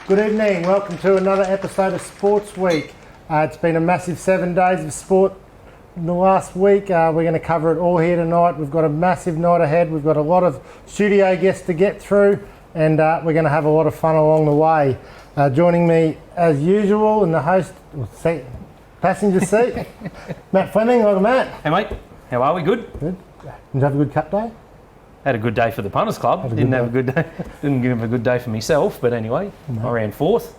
Good evening, welcome to another episode of Sports Week. It's been a massive 7 days of sport in the last week. We're going to cover it all here tonight. We've got a massive night ahead. We've got a lot of studio guests to get through, and we're going to have a lot of fun along the way. Joining me as usual in the passenger seat, Matt Fleming. Welcome, Matt. Hey mate, how are we? Good? Good. Did you have a good cup day? Had a good day for the punters club. Didn't have a good day. Didn't give a good day for myself, but anyway, I ran fourth.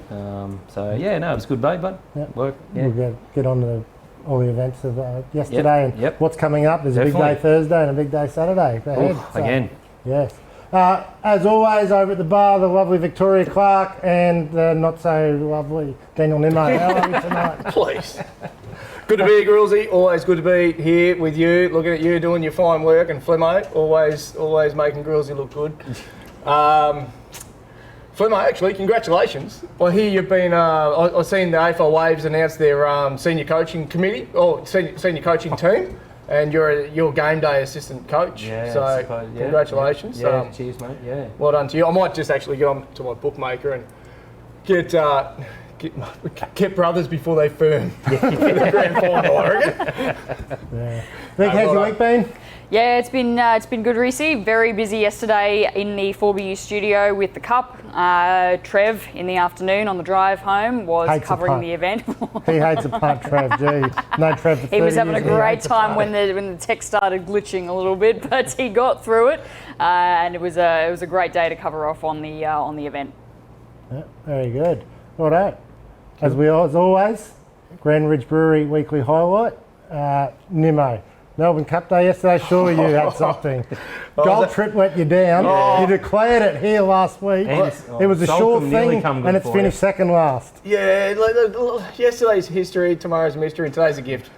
So yeah, no, it was good day, bud. Yep. Work. Yeah. We'll get on to all the events of yesterday and what's coming up. There's Definitely. a big day Thursday and a big day Saturday ahead. Again. Yes. As always, over at the bar, the lovely Victoria Clark and the not so lovely Daniel Nimmo. How are we tonight? Please. Good to be here, Grillsy. Always good to be here with you, looking at you doing your fine work, and Flemmo, always making Grillsy look good. Flemmo, actually, congratulations. I hear you've been, I've seen the AFL Waves announce their senior coaching committee, or senior coaching team, and you're game day assistant coach. Yeah, so congratulations. Yeah, cheers, mate. Yeah. Well done to you. I might just actually get on to my bookmaker and get brothers before they firm for the grand final, I reckon. Yeah. Vic, how's your week been? Yeah, it's been good, Rhysy. Very busy yesterday in the 4BU studio with the Cup. Trev in the afternoon on the drive home was covering the event. He hates a punt, Trev. Gee, no Trev for 30 He was having a years, great time when the tech started glitching a little bit, but he got through it, and it was a great day to cover off on the event. Yeah, very good. All right. As always, Grand Ridge Brewery weekly highlight. Nimmo. Melbourne Cup Day yesterday, sure you had something. Gold trip let you down. You declared it here last week. It was a sure thing, and it's finished second last. Yeah, yesterday's history, tomorrow's mystery, and today's a gift.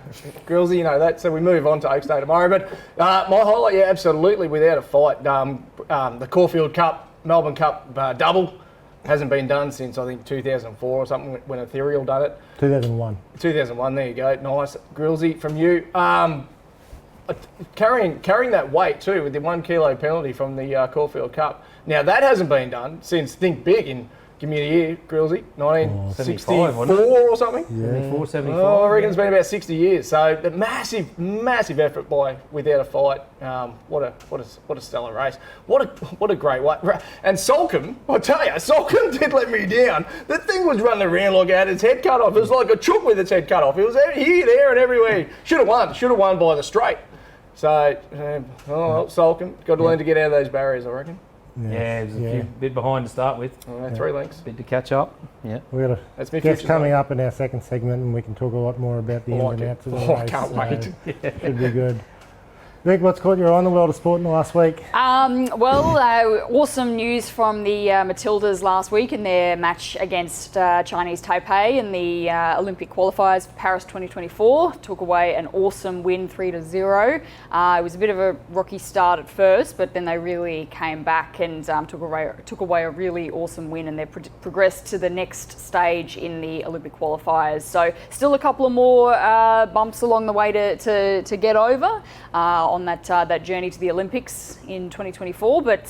Grillsy, you know that, so we move on to Oaks Day tomorrow. But my highlight, yeah, absolutely, without a fight, the Caulfield Cup, Melbourne Cup double. Hasn't been done since, I think, 2004 or something, when Ethereal done it. 2001. 2001, there you go. Nice. Grillsy from you. Carrying that weight too, with the 1 kilo penalty from the Caulfield Cup. Now that hasn't been done since, think big, give me a year, Grillsy, 1964 or something. Yeah. 74, 75. Oh, I reckon it's been about 60 years. So the massive effort by Without a Fight. What a stellar race. What a great way. And Solcombe, I tell you, Solcombe did let me down. The thing was running around like it had its head cut off. It was like a chook with its head cut off. It was here, there, and everywhere. Should have won by the straight. So, Solcombe, got to learn to get out of those barriers, I reckon. Yeah, it was a bit behind to start with. 3 lengths. Bit to catch up. Yeah. We've got a guest coming up in our second segment, and we can talk a lot more about the ins and outs of the race. I can't wait. Should be good. Vic, what's caught your eye in the world of sport in the last week? Awesome news from the Matildas last week in their match against Chinese Taipei in the Olympic qualifiers for Paris 2024. Took away an awesome win, 3-0. It was a bit of a rocky start at first, but then they really came back and took away a really awesome win, and they progressed to the next stage in the Olympic qualifiers. So still a couple of more bumps along the way to get over on that journey to the Olympics in 2024, but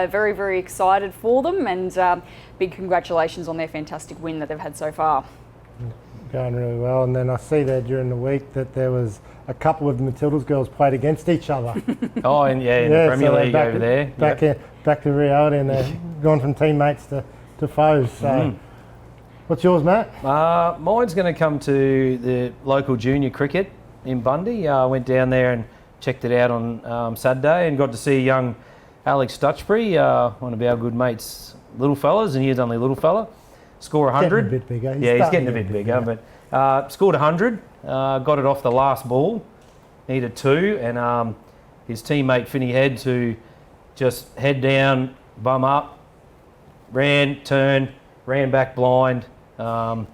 very, very excited for them, and big congratulations on their fantastic win that they've had so far. Going really well, and then I see there during the week that there was a couple of the Matildas girls played against each other. In the Premier League over there. Back to reality, and they're gone from teammates to foes. So, what's yours, Matt? Mine's going to come to the local junior cricket in Bundy. I went down there and checked it out on Saturday and got to see young Alex Stutchbury, one of our good mates, little fellas, and he's only a little fella. Score 100. Getting a bit bigger. He's getting a bit bigger, but scored 100. Got it off the last ball. Needed 2, and his teammate Finney had to just head down, bum up, ran back blind. Young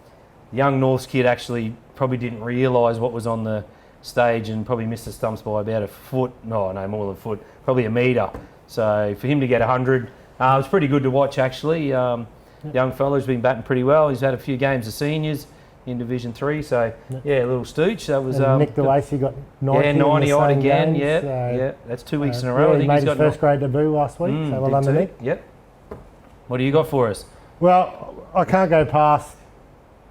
North's kid actually probably didn't realise what was on the stage and probably missed the stumps by about a foot. No, more than a foot, probably a metre. So for him to get 100, it was pretty good to watch actually. Young fella's been batting pretty well. He's had a few games of seniors in Division 3, so a little stooch. That was Nick DeLacy got 90 odd again. Games, that's 2 weeks in a row. I think made he's his first grade debut last week. So well done to Nick. Yep. What do you got for us? Well, I can't go past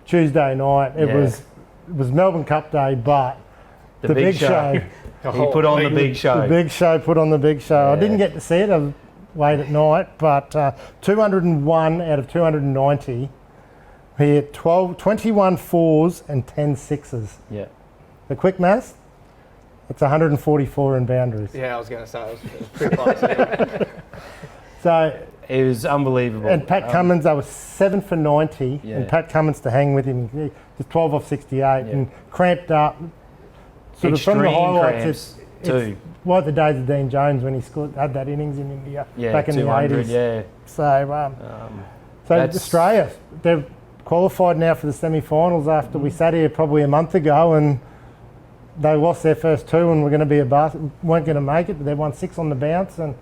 Tuesday night. It Yeah. was Melbourne Cup Day, but the big show. He put on the big show. The big show put on the big show. I Yeah. didn't get to see it late at night, but 201 out of 290. He hit 21 fours and 10 sixes. Yeah. The quick maths, it's 144 in boundaries. Yeah, I was going to say it was pretty close. Yeah. So, It was unbelievable. and Pat Cummins, they were 7 for 90, Yeah. and Pat Cummins to hang with him, he was 12 off 68, and cramped up. Sort of from the Extreme highlights, cramps it's too. like the days of Dean Jones when he had that innings in India Yeah, back in the 200, 80s. yeah. So, That's- Australia, they've qualified now for the semi-finals after we sat here probably a month ago and they lost their first two and were going to be weren't going to make it, but they won 6 on the bounce, and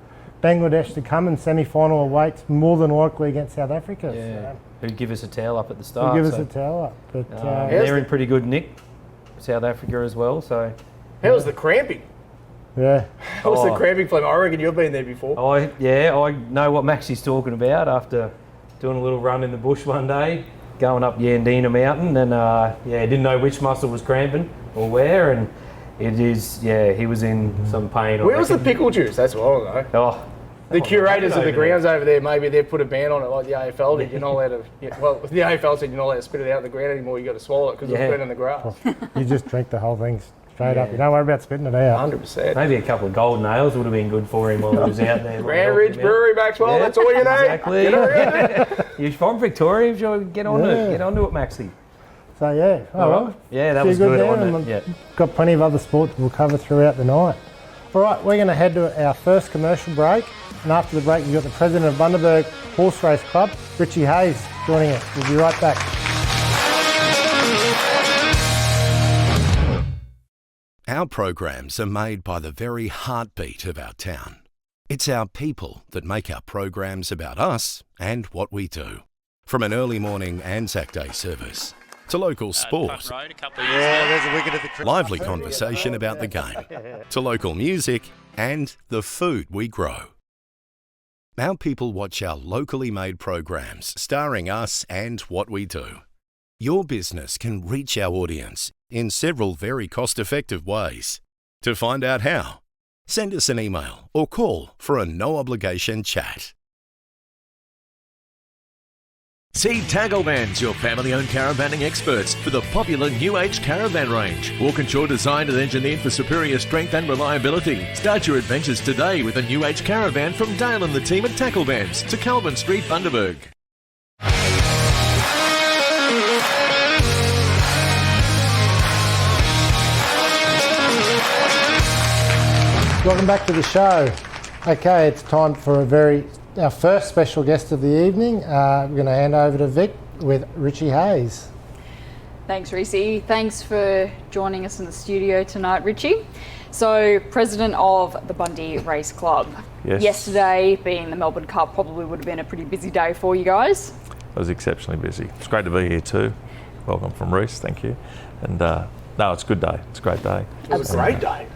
Bangladesh to come in semi-final awaits more than likely against South Africa. Yeah. So Who'd give us a towel up at the they'll start. give us so, a towel up. But they're in pretty good nick. South Africa as well. So How was the cramping? yeah, How was the Oh. cramping flame? I reckon you've been there before. I know what Maxi's talking about after doing a little run in the bush one day, going up Yandina Mountain, and didn't know which muscle was cramping or where, and it is he was in some pain. I Where was the reckon. pickle juice? That's what I want to know. Oh, The curators of the over grounds over there, maybe they've put a ban on it like the AFL did. You're not allowed to, well, the AFL said you're not allowed to spit it out in the ground anymore, you got to swallow it because Yeah. it's burning the grass. you just drink the whole thing straight up. Yeah. You don't worry about spitting it out. 100%. maybe a couple of gold nails would have been good for him while he was out there. Grand Ridge Brewery, Maxwell, Yeah, that's all you need. exactly. You know what I mean? You're from Victoria, sure, get onto Yeah. it, Maxi. So yeah, All right. Yeah, that See was good good, there, wasn't and it? Yeah. got plenty of other sports we'll cover throughout the night. All right, we're going to head to our first commercial break, and after the break we've got the president of Bundaberg Horse Race Club, Richie Hayes, joining us. We'll be right back. Our programs are made by the very heartbeat of our town. It's our people that make our programs about us and what we do. From an early morning Anzac Day service to local sport, lively conversation about the game, to local music and the food we grow. Our people watch our locally made programs starring us and what we do. Your business can reach our audience in several very cost-effective ways. To find out how, send us an email or call for a no-obligation chat. See Tacklevan's, your family-owned caravanning experts for the popular New Age caravan range. Walkinshaw designed and engineered for superior strength and reliability. Start your adventures today with a New Age caravan from Dale and the team at Tacklevan's to Calvin Street, Bundaberg. Welcome back to the show. Okay, it's time for our first special guest of the evening. We're going to hand over to Vic with Richie Hayes. Thanks, Rhys. Thanks for joining us in the studio tonight, Richie. So, president of the Bundy Race Club. Yes. Yesterday, being the Melbourne Cup, probably would have been a pretty busy day for you guys. It was exceptionally busy. It's great to be here too. Welcome from Rhys, thank you. And no, it's a good day. It's a great day. It was a great day.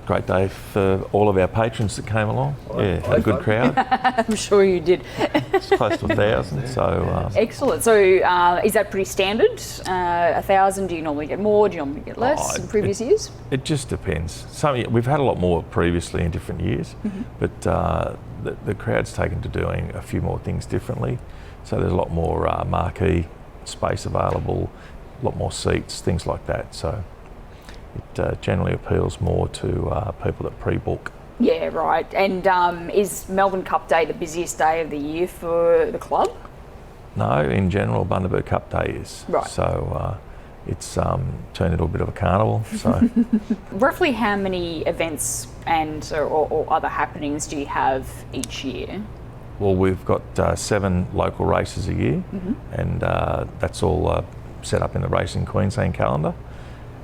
Great day for all of our patrons that came along. Yeah, had a good crowd. I'm sure you did. It's close to 1,000. So Excellent. So, is that pretty standard? 1,000? Do you normally get more? Do you normally get less in previous years? it just depends. We've had a lot more previously in different years, but the crowd's taken to doing a few more things differently. So there's a lot more marquee space available, a lot more seats, things like that. So it generally appeals more to people that pre-book. Yeah, right. And is Melbourne Cup Day the busiest day of the year for the club? No, in general, Bundaberg Cup Day is. Right. So it's turned into a bit of a carnival. So Roughly how many events and or other happenings do you have each year? well, we've got 7 local races a year, and that's all set up in the Racing Queensland calendar.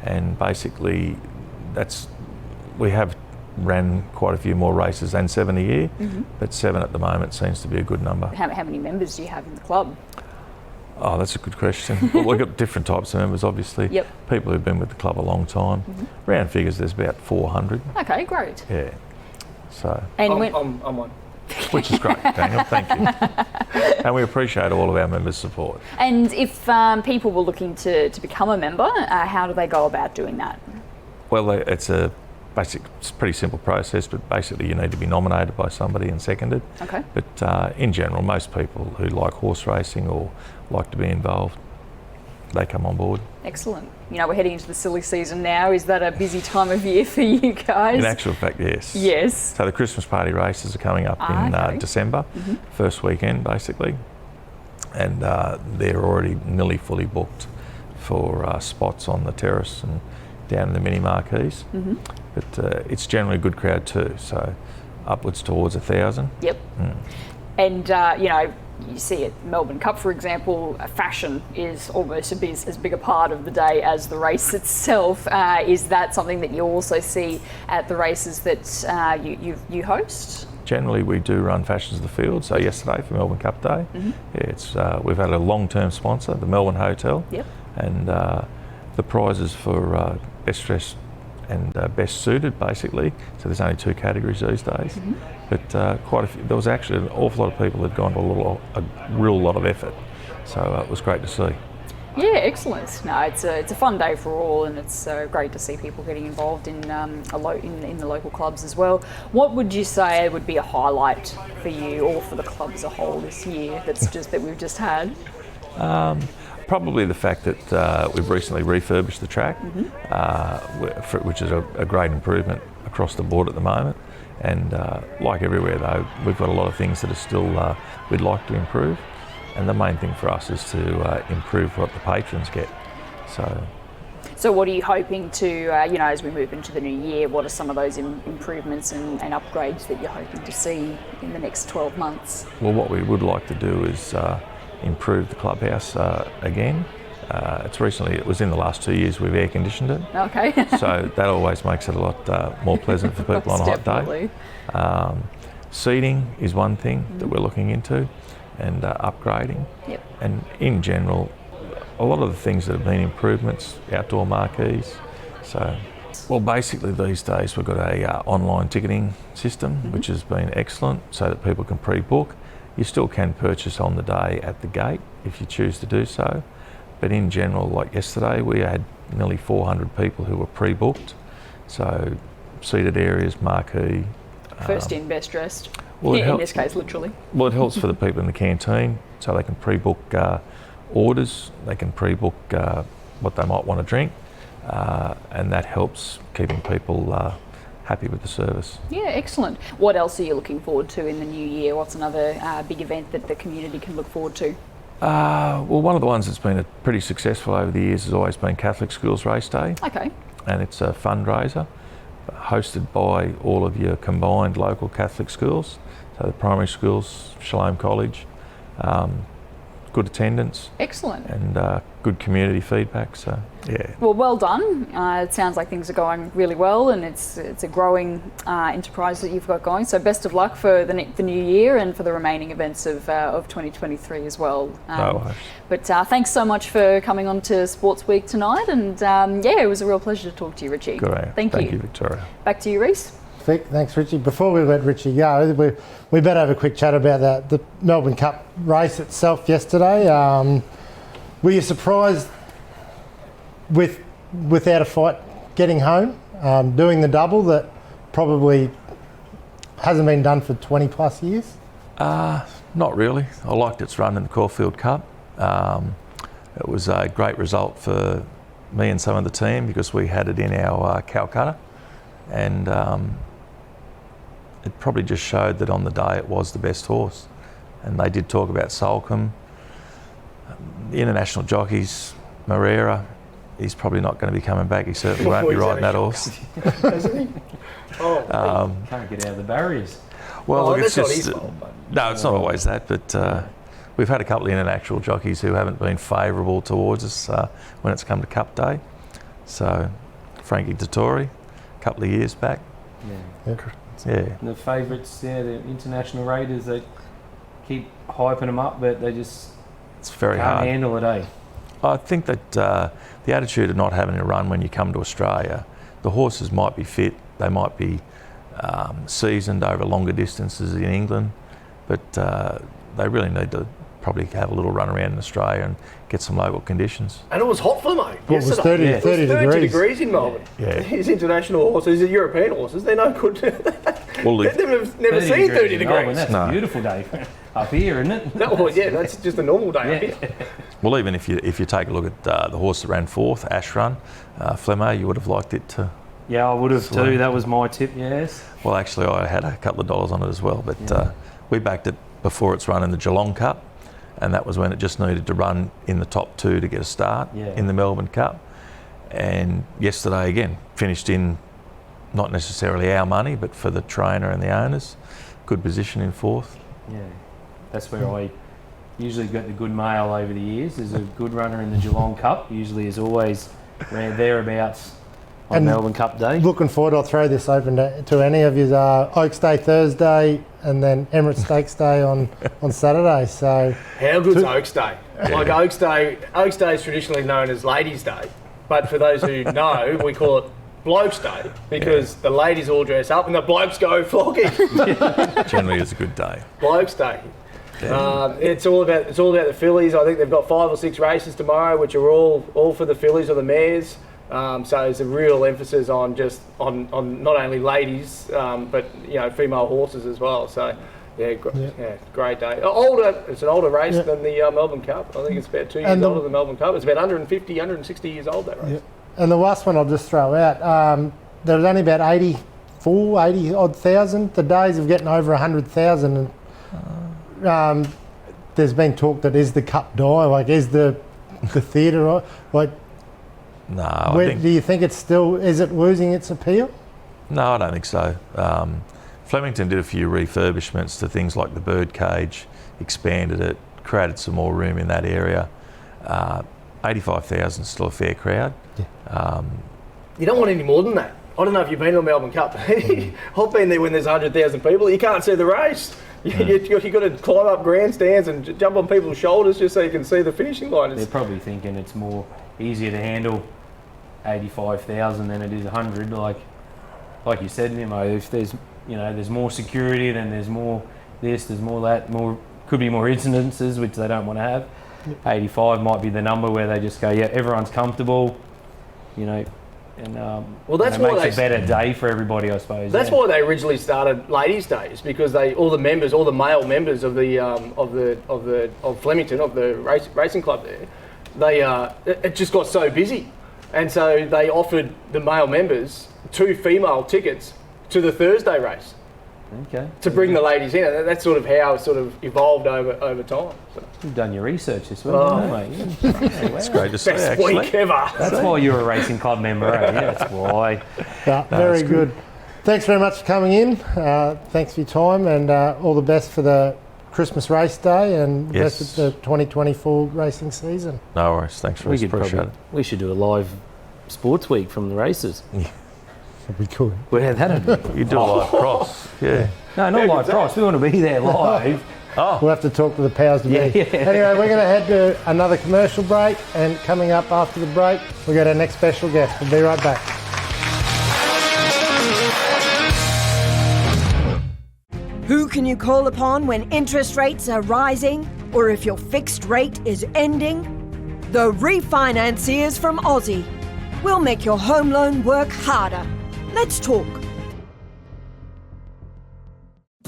And basically, we have ran quite a few more races than 7 a year, but 7 at the moment seems to be a good number. How many members do you have in the club? Oh, that's a good question. Well, we've got different types of members, obviously. Yep. People who've been with the club a long time. Round figures, there's about 400. Okay, great. Yeah. So And I'm one. which is great, Daniel. Thank you. And we appreciate all of our members' support. And if people were looking to become a member, how do they go about doing that? Well, it's a pretty simple process, but basically you need to be nominated by somebody and seconded. Okay. But in general, most people who like horse racing or like to be involved, they come on board. Excellent. You know, we're heading into the silly season now. Is that a busy time of year for you guys? In actual fact, yes. Yes. So the Christmas party races are coming up in December, first weekend basically, and they're already nearly fully booked for spots on the terrace and down in the mini marquees. But it's generally a good crowd too, so upwards towards 1,000. Yep. And you know, you see at Melbourne Cup, for example, fashion is almost as big a part of the day as the race itself. Is that something that you also see at the races that you host? Generally, we do run Fashions of the Field. So yesterday for Melbourne Cup Day, it's we've had a long-term sponsor, the Melbourne Hotel, and the prizes for best dressed and best suited, basically. So there's only 2 categories these days. But there was actually an awful lot of people that had gone to a real lot of effort. So it was great to see. Yeah, excellent. No, it's a fun day for all, and it's great to see people getting involved in in the local clubs as well. What would you say would be a highlight for you or for the club as a whole this year that we've just had? Probably the fact that we've recently refurbished the track, which is a great improvement across the board at the moment. And like everywhere though, we've got a lot of things that are still we'd like to improve. And the main thing for us is to improve what the patrons get. So what are you hoping to, you know, as we move into the new year, what are some of those improvements and upgrades that you're hoping to see in the next 12 months? Well, what we would like to do is improve the clubhouse again. It was in the last 2 years we've air conditioned it. Okay. So that always makes it a lot more pleasant for people on a hot day. Seating is one thing that we're looking into, and upgrading. Yep. And in general, a lot of the things that have been improvements, outdoor marquees. So, well, basically these days we've got a online ticketing system, which has been excellent, so that people can pre-book. You still can purchase on the day at the gate if you choose to do so. But in general, like yesterday, we had nearly 400 people who were pre-booked. So seated areas, marquee. First in, best dressed. Well, in this case, literally. Well, it helps for the people in the canteen, so they can pre-book orders, they can pre-book what they might want to drink, and that helps keeping people happy with the service. Yeah, excellent. What else are you looking forward to in the new year? What's another big event that the community can look forward to? Well, one of the ones that's been pretty successful over the years has always been Catholic Schools Race Day. Okay. And it's a fundraiser hosted by all of your combined local Catholic schools, so the primary schools, Shalom College, good attendance. Excellent. And good community feedback, so yeah. Well done. It sounds like things are going really well, and it's a growing enterprise that you've got going. So best of luck for the new year and for the remaining events of 2023 as well. No worries. But thanks so much for coming on to Sports Week tonight, and yeah, it was a real pleasure to talk to you, Richie. Good. Thank you. Thank you, Victoria. Back to you, Rhys. Thanks, Richie. Before we let Richie go, we better have a quick chat about the Melbourne Cup race itself yesterday. Were you surprised without a fight getting home, doing the double that probably hasn't been done for 20 plus years? Not really. I liked its run in the Caulfield Cup. It was a great result for me and some of the team because we had it in our Calcutta, and it probably just showed that on the day it was the best horse. And they did talk about Solcombe, the international jockeys, Moreira. He's probably not going to be coming back. He certainly won't be riding that horse. Isn't he? Oh, Can't get out of the barriers. Well, look, that's it's not just his fault. no, it's not always that. But we've had a couple of international jockeys who haven't been favourable towards us when it's come to Cup Day. So Frankie Dettori, a couple of years back. Yeah. Yeah. And the favourites, the international raiders, they keep hyping them up, but they just It's very can't hard. handle it, eh? I think that the attitude of not having a run when you come to Australia, the horses might be fit, they might be seasoned over longer distances in England, but they really need to probably have a little run around in Australia and get some local conditions. And it was hot for them, It was 30 It was 30 degrees. degrees in Melbourne. Yeah. These international horses, these are European horses, they're no good. Well, They've never seen 30 in Melbourne, degrees. That's No. a beautiful day up here, isn't it? No, well, yeah, that's just a normal day up Yeah. here. well, even if you take a look at the horse that ran fourth, Ash Run, Flemmo, you would have liked it to. Yeah, I would have Slow. too. That was my tip, yes. Well, actually, I had a couple of dollars on it as well, but we backed it before its run in the Geelong Cup, and that was when it just needed to run in the top two to get a start in the Melbourne Cup. And yesterday, again, finished in not necessarily our money, but for the trainer and the owners, good position in fourth. Yeah, that's where I usually get the good mail over the years. There's a good runner in the Geelong Cup, usually is always around thereabouts on And Melbourne Cup Day. Looking forward, I'll throw this open to any of you. Oaks Day Thursday and then Emirates Stakes Day on Saturday. So How good's Oaks Day? Like Oaks Day is traditionally known as Ladies' Day, but for those who know, we call it Blokes Day because the ladies all dress up and the blokes go flocking. Generally, it's a good day. Blokes Day. It's all about the fillies. I think they've got 5 or 6 races tomorrow, which are all for the fillies or the mares. So there's a real emphasis on not only ladies, but female horses as well. So great day. It's an older race than the Melbourne Cup. I think it's about 2 years older than the Melbourne Cup. It's about 150, 160 years old, that race. Yeah. And the last one I'll just throw out, there was only about 80 odd thousand. The days of getting over 100,000. There's been talk that is the Cup die, like is the theatre, like No, do you think it's still, is it losing its appeal? No, I don't think so. Flemington did a few refurbishments to things like the bird cage, expanded it, created some more room in that area. 85,000 is still a fair crowd. Yeah. You don't want any more than that. I don't know if you've been to a Melbourne Cup. I've been there when there's 100,000 people. You can't see the race. You've got to climb up grandstands and jump on people's shoulders just so you can see the finishing line. They're probably thinking it's more easier to handle 85,000 than it is 100. Like you said, Nemo, if there's more security, then there's more this, there's more that, could be more incidences which they don't want to have. 85 might be the number where they just go, yeah, everyone's comfortable, and that's it why makes a better day for everybody, I suppose. That's why they originally started Ladies' Days, because all the male members of Flemington, of the racing club there, it just got so busy, and so they offered the male members 2 female tickets to the Thursday race. Okay. To bring the ladies in, and that's sort of how it sort of evolved over time. So. You've done your research this week, haven't you, mate? Oh, wow. It's great to see, Best actually. week ever. That's why you're a racing club member, eh? Yeah, that's why. Yeah, very good. Thanks very much for coming in. Thanks for your time, and all the best for the Christmas race day and the rest of the 2024 racing season. No worries. Thanks, Rhys. Appreciate it. We should do a live sports week from the races. We could. Yeah, that'd be. You do a live cross. Yeah. No, not live cross. We want to be there live. Oh. We'll have to talk to the powers to be. Yeah. Anyway, we're going to head to another commercial break, and coming up after the break, we got our next special guest. We'll be right back. Who can you call upon when interest rates are rising, or if your fixed rate is ending? The refinanciers from Aussie. We'll make your home loan work harder. Let's talk.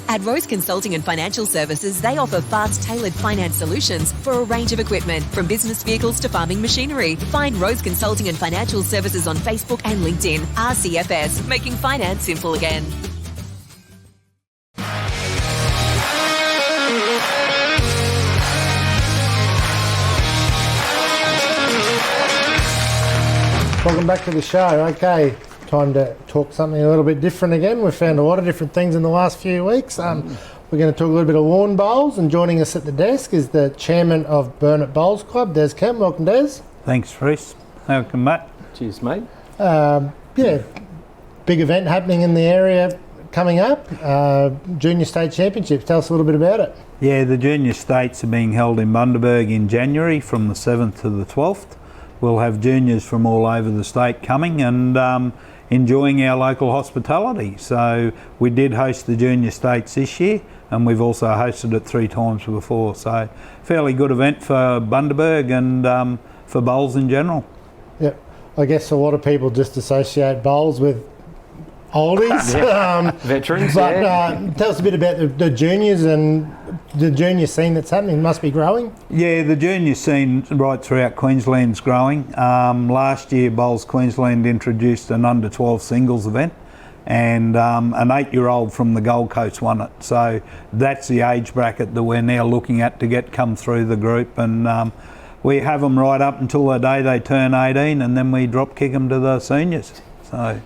At Rose Consulting and Financial Services, they offer fast, tailored finance solutions for a range of equipment, from business vehicles to farming machinery. Find Rose Consulting and Financial Services on Facebook and LinkedIn. RCFS, making finance simple again. Welcome back to the show. Okay, time to talk something a little bit different again. We've found a lot of different things in the last few weeks. We're going to talk a little bit of lawn bowls, and joining us at the desk is the chairman of Burnett Bowls Club, Des Kemp. Welcome, Des. Thanks, Rhys. Welcome, Matt. Cheers, mate. Big event happening in the area coming up, Junior State Championships. Tell us a little bit about it. Yeah, the Junior States are being held in Bundaberg in January from the 7th to the 12th. We'll have juniors from all over the state coming, and enjoying our local hospitality. So we did host the Junior States this year, and we've also hosted it 3 times before. So fairly good event for Bundaberg and for bowls in general. Yep. I guess a lot of people just associate bowls with oldies. Veterans, But yeah. tell us a bit about the juniors and the junior scene that's happening. It must be growing. Yeah, the junior scene right throughout Queensland's growing. Last year, Bowls Queensland introduced an under 12 singles event, and an 8-year-old from the Gold Coast won it. So that's the age bracket that we're now looking at to get come through the group, and we have them right up until the day they turn 18, and then we drop kick them to the seniors. So,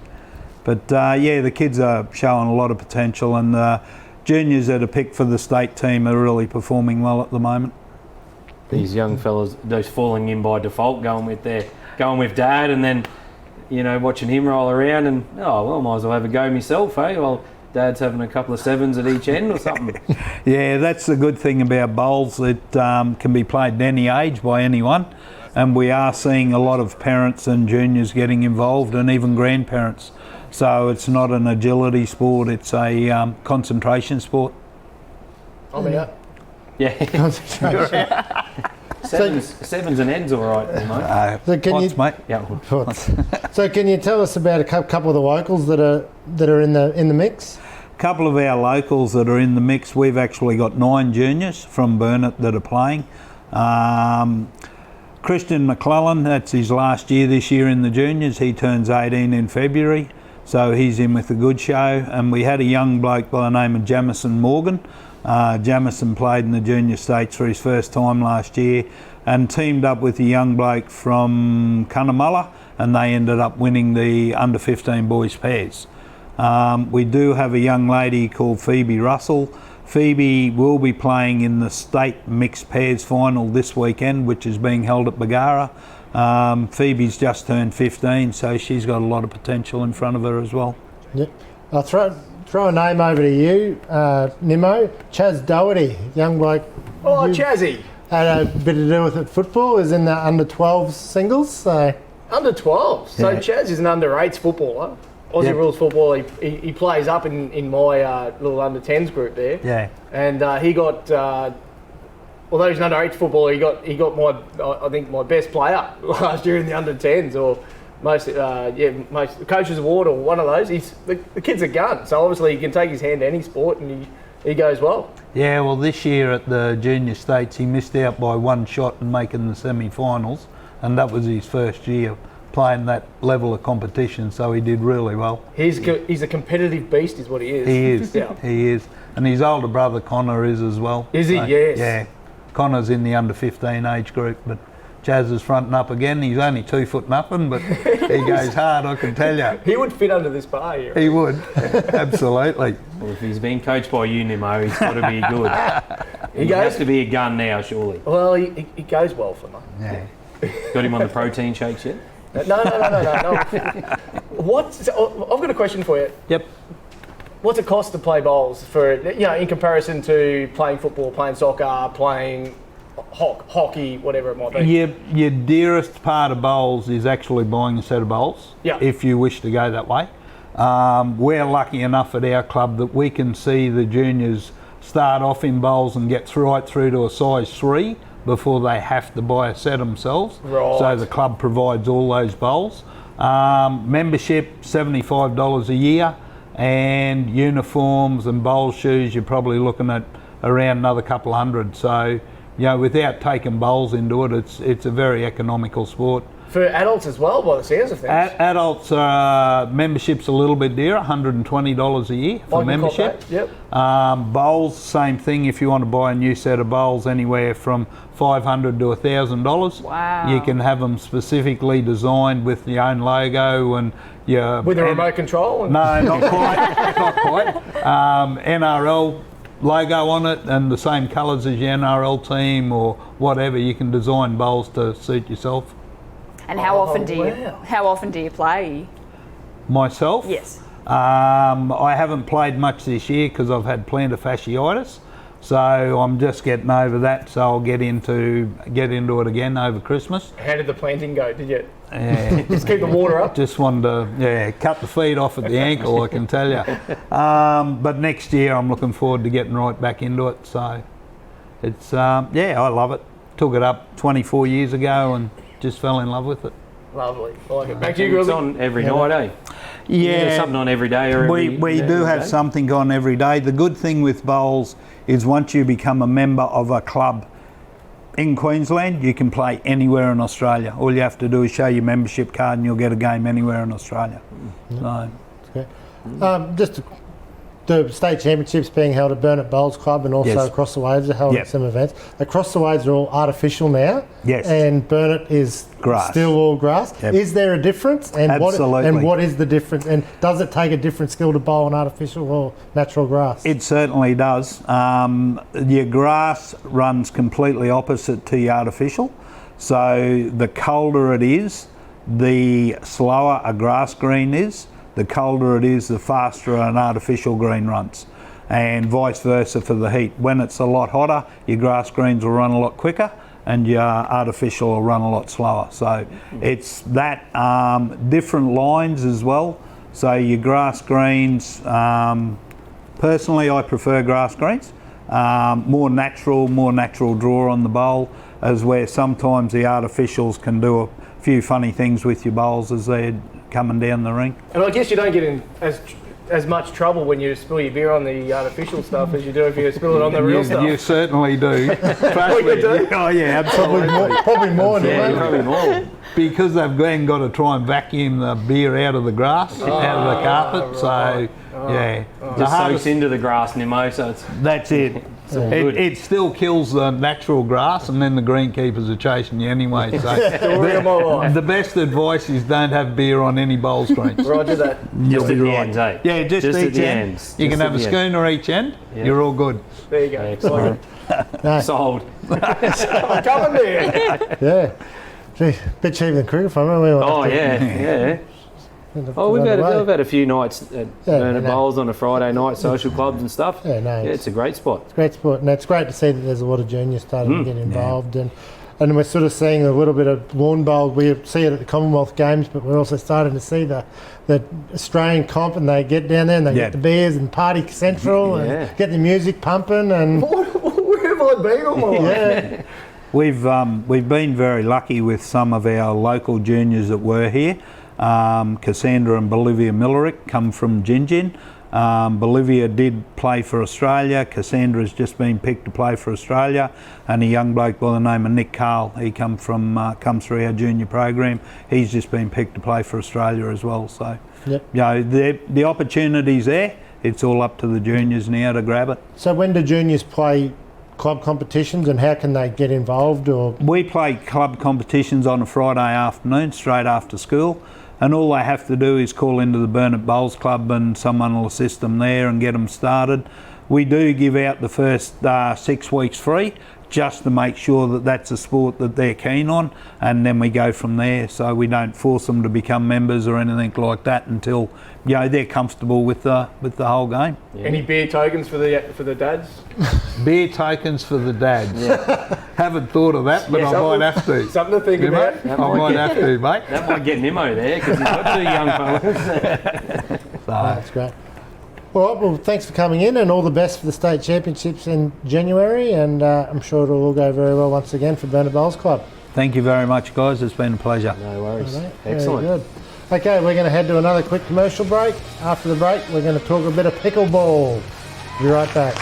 but yeah, the kids are showing a lot of potential, and the juniors that are picked for the state team are really performing well at the moment. These young fellas, those falling in by default, going with dad, and then, you know, watching him roll around, and might as well have a go myself, eh? Well, dad's having a couple of 7s at each end or something. Yeah, that's the good thing about bowls. It can be played at any age by anyone, and we are seeing a lot of parents and juniors getting involved, and even grandparents. So it's not an agility sport, it's a concentration sport. I'm out. Yeah. Sevens and ends all right, mate. So can Pots, you, mate. Yeah. So can you tell us about a couple of the locals that are in the mix? A couple of our locals that are in the mix. We've actually got 9 juniors from Burnett that are playing. Christian McClellan, that's his last year this year in the juniors. He turns 18 in February, so he's in with a good show. And we had a young bloke by the name of Jamison Morgan. Jamison played in the junior states for his first time last year and teamed up with a young bloke from Cunnamulla, and they ended up winning the under 15 boys pairs. We do have a young lady called Phoebe Russell. Phoebe will be playing in the state mixed pairs final this weekend, which is being held at Bagara. Phoebe's just turned 15, so she's got a lot of potential in front of her as well. Yep. I'll throw a name over to you, Nimmo. Chaz Doherty, young bloke. Oh, you Chazzy. Had a bit to do with it. Football is in the under 12 singles. So Under 12. So Yeah. Chaz is an under 8s footballer. Aussie Yep. rules football. He plays up in my little under 10s group there. Yeah. And he got, although he's an under 8s footballer, he got I think my best player last year in the under 10s, or most coach's award, or one of those. The kid's a gun, so obviously he can take his hand to any sport, and he goes well. Yeah, well, this year at the junior states, he missed out by 1 shot in making the semi-finals, and that was his first year playing that level of competition, so he did really well. He's a competitive beast, is what he is. He is, Yeah. he is. And his older brother Connor is as well. Is he? So, Yes. Yeah. Connor's in the under 15 age group, but Chaz is fronting up again. He's only 2 foot nothing, but he goes hard, I can tell you. He would fit under this bar here. He would, absolutely. Well, if he's being coached by you, Nimmo, he's got to be good. He has to be a gun now, surely. Well, he goes well for me. Yeah. Got him on the protein shakes yet? No. I've got a question for you. Yep. What's it cost to play bowls for, in comparison to playing football, playing soccer, playing hockey, whatever it might be? Your dearest part of bowls is actually buying a set of bowls, Yeah. if you wish to go that way. We're lucky enough at our club that we can see the juniors start off in bowls and get right through to a size 3 before they have to buy a set themselves. Right. So the club provides all those bowls. Membership, $75 a year, and uniforms and bowl shoes, you're probably looking at around another couple hundred. So, without taking bowls into it, it's a very economical sport. For adults as well, by the sounds of things. Adults membership's a little bit dearer, $120 a year for membership. Yep. Bowls, same thing. If you want to buy a new set of bowls, anywhere from $500 to $1,000. Wow. You can have them specifically designed with your own logo and your With a remote control? No, not quite. Not quite. NRL logo on it and the same colours as your NRL team or whatever. You can design bowls to suit yourself. And how often do you play? Myself? Yes. I haven't played much this year because I've had plantar fasciitis, so I'm just getting over that. So I'll get into it again over Christmas. How did the planting go? Did you? Yeah. Just keep the water up. Just wanted to cut the feet off at the ankle, I can tell you. But next year I'm looking forward to getting right back into it. So it's, I love it. Took it up 24 years ago and just fell in love with it. Lovely. I like it. Back to you, It's Grills. on every night, eh? Yeah. Something on every day or every We do have day? something on every day. The good thing with bowls is once you become a member of a club in Queensland, you can play anywhere in Australia. All you have to do is show your membership card and you'll get a game anywhere in Australia. So, Just the state championships being held at Burnett Bowls Club and also Yes. across the waves are held Yep. at some events. Across the waves are all artificial now. Yes. And Burnett is Grass. still all grass. Yep. Is there a difference? And Absolutely. what is the difference? And does it take a different skill to bowl an artificial or natural grass? it certainly does. Your grass runs completely opposite to your artificial. So the colder it is, the slower a grass green is. The colder it is, the faster an artificial green runs. And vice versa for the heat. When it's a lot hotter, your grass greens will run a lot quicker and your artificial will run a lot slower. So it's that, different lines as well. So your grass greens, personally I prefer grass greens. More natural draw on the bowl, as where sometimes the artificials can do a few funny things with your bowls as they're coming down the ring. And I guess you don't get in as much trouble when you spill your beer on the artificial stuff as you do if you spill it on the real stuff. You certainly do. Trust you me. do? Oh yeah, absolutely. Probably more. Yeah, don't they? probably more. Because they've then got to try and vacuum the beer out of the grass, out of the carpet. right. So Just soaks into the grass, Nemo, so it's that's it. good. It still kills the natural grass, and then the greenkeepers are chasing you anyway. So Story of my life. the best advice is don't have beer on any bowl screens. Roger that. just at the ends, eh? Yeah, just at each the end. ends. You Just can at have a the end. schooner each end. Yeah. You're all good. There you go. Excellent. Sold. I'm coming there. Yeah. Gee, bit cheaper than cricket for me. Oh yeah. Oh, we've had a few nights at Burnett Bowls on a Friday night, social clubs and stuff. Yeah, no, it's a great spot. Great sport, and it's great to see that there's a lot of juniors starting to get involved, and we're sort of seeing a little bit of lawn bowl. We see it at the Commonwealth Games, but we're also starting to see the Australian comp, and they get down there and they get the beers and party central and get the music pumping. And Where have I been all my life? We've been very lucky with some of our local juniors that were here. Cassandra and Bolivia Millerick come from Gingin. Bolivia did play for Australia. Cassandra's just been picked to play for Australia, and a young bloke by the name of Nick Carl. He comes through our junior program. He's just been picked to play for Australia as well. So, the opportunity's there. It's all up to the juniors now to grab it. So when do juniors play club competitions, and how can they get involved? Or we play club competitions on a Friday afternoon, straight after school. And all they have to do is call into the Burnett Bowls Club and someone will assist them there and get them started. We do give out the first 6 weeks free, just to make sure that that's a sport that they're keen on, and then we go from there. So we don't force them to become members or anything like that until they're comfortable with the whole game. Yeah. Any beer tokens for the dads? Beer tokens for the dads. Haven't thought of that, but I might have to. Something to think about. I might have to, mate. That might get Nemo there because he's got two young fellas. That's great. All right, well, thanks for coming in, and all the best for the state championships in January, and I'm sure it'll all go very well once again for Burnett Bowls Club. Thank you very much, guys. It's been a pleasure. No worries. All right, Excellent. very good. Okay, we're going to head to another quick commercial break. After the break, we're going to talk a bit of pickleball. Be right back.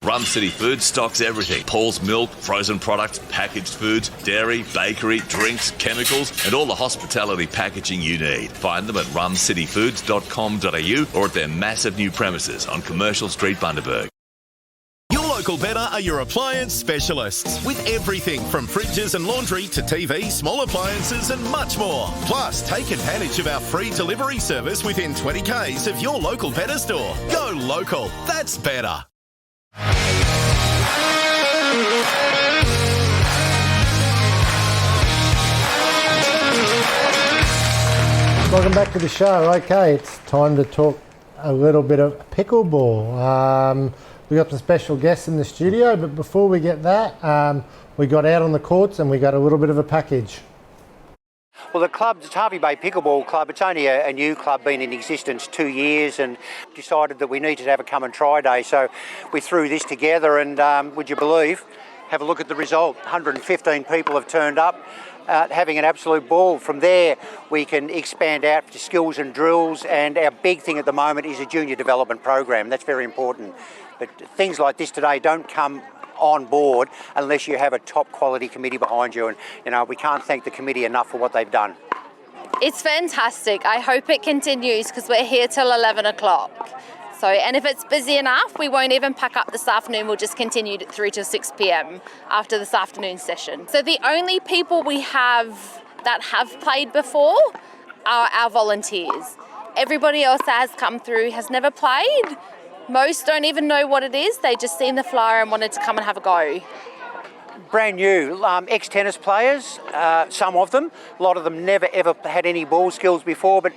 Rum City Foods stocks everything. Paul's milk, frozen products, packaged foods, dairy, bakery, drinks, chemicals, and all the hospitality packaging you need. Find them at rumcityfoods.com.au or at their massive new premises on Commercial Street, Bundaberg. Your local Better are your appliance specialists with everything from fridges and laundry to TV, small appliances and much more. Plus, take advantage of our free delivery service within 20 k's of your local Better store. Go local. That's better. Welcome back to the show. Okay, it's time to talk a little bit of pickleball. We've got some special guests in the studio, but before we get that, we got out on the courts and we got a little bit of a package. Well, the club, the Hervey Bay Pickleball Club, it's only a new club, been in existence 2 years, and decided that we needed to have a come and try day. So we threw this together, and would you believe, have a look at the result. 115 people have turned up, having an absolute ball. From there, we can expand out to skills and drills, and our big thing at the moment is a junior development program. That's very important. But things like this today don't come on board unless you have a top quality committee behind you, and we can't thank the committee enough for what they've done. It's fantastic. I hope it continues because we're here till 11 o'clock. So, and if it's busy enough, we won't even pack up this afternoon. We'll just continue through till 6 p.m. after this afternoon session. So the only people we have that have played before are our volunteers. Everybody else that has come through has never played. Most don't even know what it is. They just seen the flyer and wanted to come and have a go. Brand new, ex-tennis players, some of them. A lot of them never ever had any ball skills before, but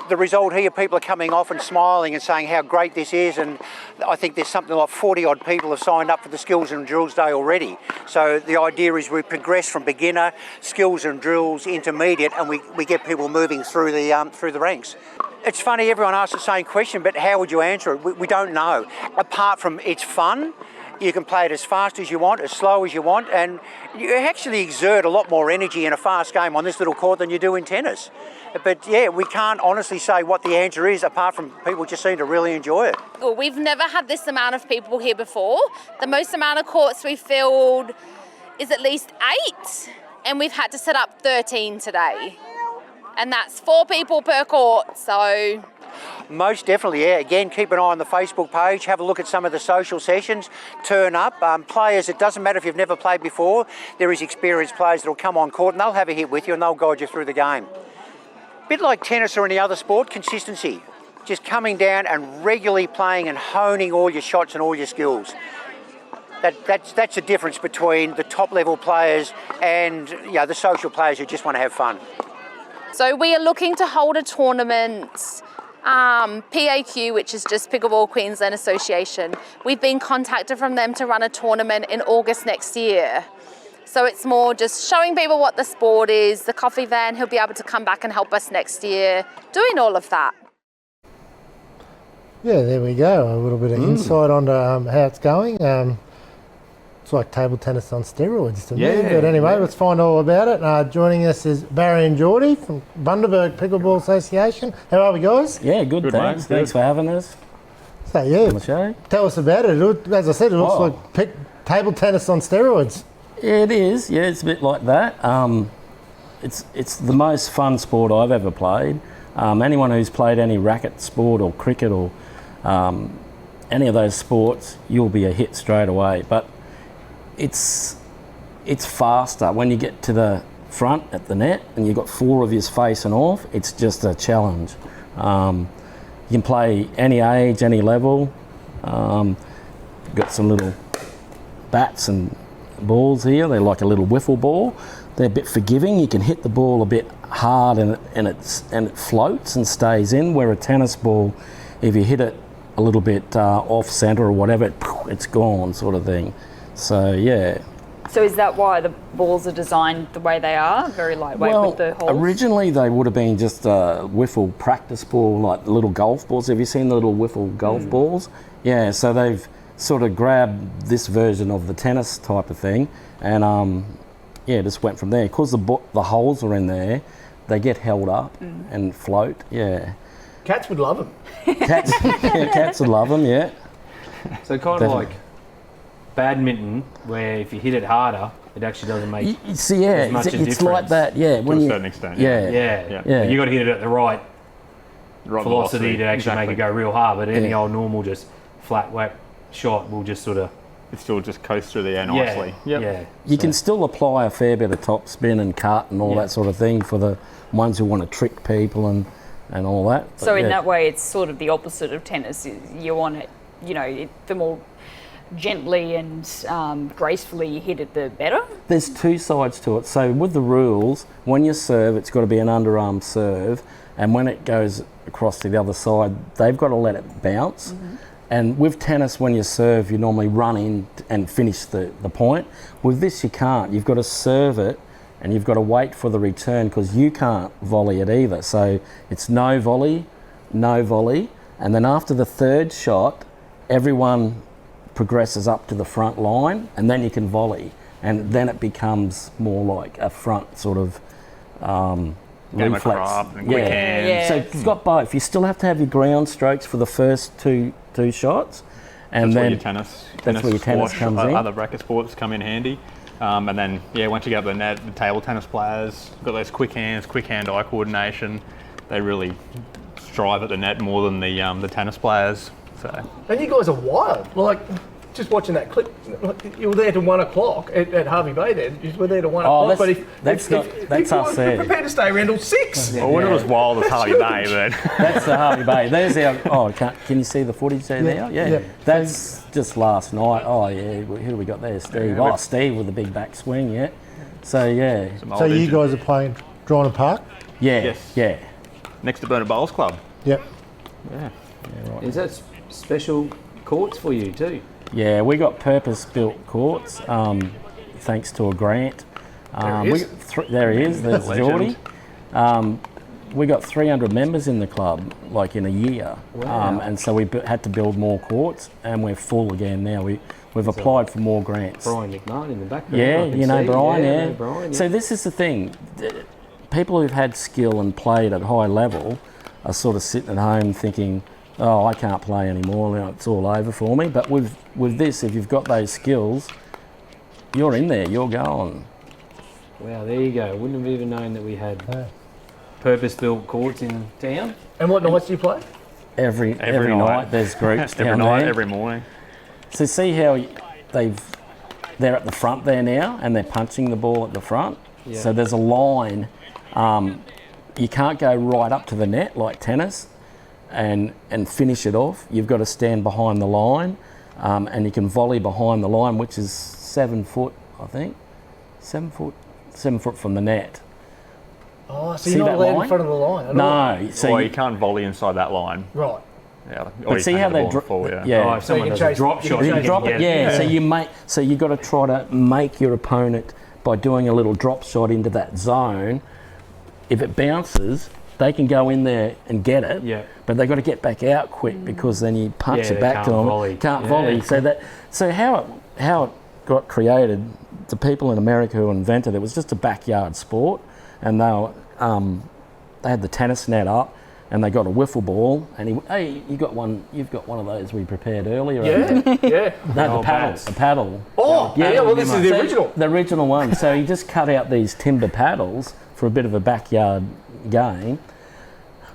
the result here, people are coming off and smiling and saying how great this is, and I think there's something like 40 odd people have signed up for the Skills and Drills Day already. So the idea is we progress from beginner, skills and drills, intermediate, and we get people moving through the ranks. It's funny, everyone asks the same question, but how would you answer it? We don't know. Apart from it's fun, you can play it as fast as you want, as slow as you want, and you actually exert a lot more energy in a fast game on this little court than you do in tennis. But yeah, we can't honestly say what the answer is, apart from people just seem to really enjoy it. Well, we've never had this amount of people here before. The most amount of courts we've filled is at least 8, and we've had to set up 13 today. And that's 4 people per court, so... Most definitely, yeah. Again, keep an eye on the Facebook page, have a look at some of the social sessions, turn up. Players, it doesn't matter if you've never played before, there is experienced players that will come on court and they'll have a hit with you and they'll guide you through the game. Bit like tennis or any other sport, consistency. Just coming down and regularly playing and honing all your shots and all your skills. That's the difference between the top level players and the social players who just want to have fun. So we are looking to hold a tournament, PAQ, which is just Pickleball Queensland Association. We've been contacted from them to run a tournament in August next year. So it's more just showing people what the sport is. The coffee van, he'll be able to come back and help us next year, doing all of that. Yeah, there we go. A little bit of insight onto how it's going. It's like table tennis on steroids to me. But anyway, let's find all about it. Joining us is Barry and Geordie from Bundaberg Pickleball Association. How are we, guys? Yeah, good, thanks. Thanks for having us. So, yeah, on the show. Tell us about it. As I said, it looks like table tennis on steroids. Yeah, it is. Yeah, it's a bit like that. It's the most fun sport I've ever played. Anyone who's played any racket sport or cricket or any of those sports, you'll be a hit straight away. But it's faster when you get to the front at the net and you've got 4 of yous facing off. It's just a challenge. You can play any age, any level. Got some little bats and balls here. They're like a little wiffle ball. They're a bit forgiving. You can hit the ball a bit hard and it floats and stays in. Where a tennis ball, if you hit it a little bit off centre or whatever, it's gone, sort of thing. So yeah. So is that why the balls are designed the way they are, very lightweight with the holes? Originally they would have been just a wiffle practice ball, like little golf balls. Have you seen the little wiffle golf balls? Yeah, so they've sort of grabbed this version of the tennis type of thing and just went from there. Because the holes are in there, they get held up and float, yeah. Cats would love them. Cats would love them, yeah. So kind of like badminton, where if you hit it harder, it actually doesn't make as much a difference. It's like that, yeah. To a certain extent, yeah. You got to hit it at the right velocity to actually make it go real hard. But any old normal, just flat whack shot will just sort of... It still just coasts through the air nicely. Yeah. You can still apply a fair bit of top spin and cut and all that sort of thing for the ones who want to trick people and all that. But so in that way, it's sort of the opposite of tennis. You want it, the more gently and gracefully you hit it, the better? There's 2 sides to it. So with the rules, when you serve, it's got to be an underarm serve, and when it goes across to the other side, they've got to let it bounce. And with tennis, when you serve, you normally run in and finish the point. With this, you can't. You've got to serve it and you've got to wait for the return because you can't volley it either. So it's no volley, and then after the third shot, everyone progresses up to the front line and then you can volley. And then it becomes more like a front sort of Game reflex. of craft and quick hands. So it's got both. You still have to have your ground strokes for the first two shots. And that's then where your tennis where your tennis squash, comes in. Other racket sports come in handy. And then, once you get up the net, the table tennis players got those quick hands, quick hand-eye coordination. They really strive at the net more than the tennis players. So. And you guys are wild. Like, just watching that clip, you were there to 1 o'clock at Harvey Bay there. You were there to 1 o'clock. But that's us you're there. prepared to stay around till 6. Well, when it was wild as Harvey Bay, but... That's the Harvey Bay. There's our... can you see the footage there now? Yeah. That's just last night. Oh, yeah. Who do we got there? Steve. Steve with the big backswing, yeah. So, yeah. So you guys are playing Dryden Park? Yeah. Yes. Yeah. Next to Burner Bowls Club. Yep. Yeah. Right. Is that special courts for you too? Yeah, we got purpose-built courts, thanks to a grant. There he is. There's Geordie. We got 300 members in the club, like in a year. Wow. And so we had to build more courts, and we're full again now. We've applied for more grants. Brian McMahon in the background. Yeah, you know Brian, I know Brian, So this is the thing. People who've had skill and played at high level are sort of sitting at home thinking, oh, I can't play anymore, it's all over for me. But with this, if you've got those skills, you're in there, you're going. Wow, there you go. Wouldn't have even known that we had purpose-built courts in town. And what nights do you play? Every night there's groups every down night, there. every morning. So see how they're at the front there now and they're punching the ball at the front. Yeah. So there's a line. You can't go right up to the net like tennis and finish it off. You've got to stand behind the line, and you can volley behind the line, which is 7 foot, I think. 7 foot from the net. Oh, so you're not allowed in front of the line at all? No. So you can't volley inside that line. Right. Yeah. But see how they drop? Oh, if someone does a drop shot, you can drop it. Yeah. So you got to try to make your opponent by doing a little drop shot into that zone. If it bounces, they can go in there and get it. Yeah. But they got to get back out quick because then you punch it back to them. Can't volley. So how it got created, the people in America who invented it was just a backyard sport, and they had the tennis net up, and they got a wiffle ball, and you've got one of those we prepared earlier. Yeah. No, the paddle. Oh, yeah. Well, this is the original. The original one. So he just cut out these timber paddles for a bit of a backyard game.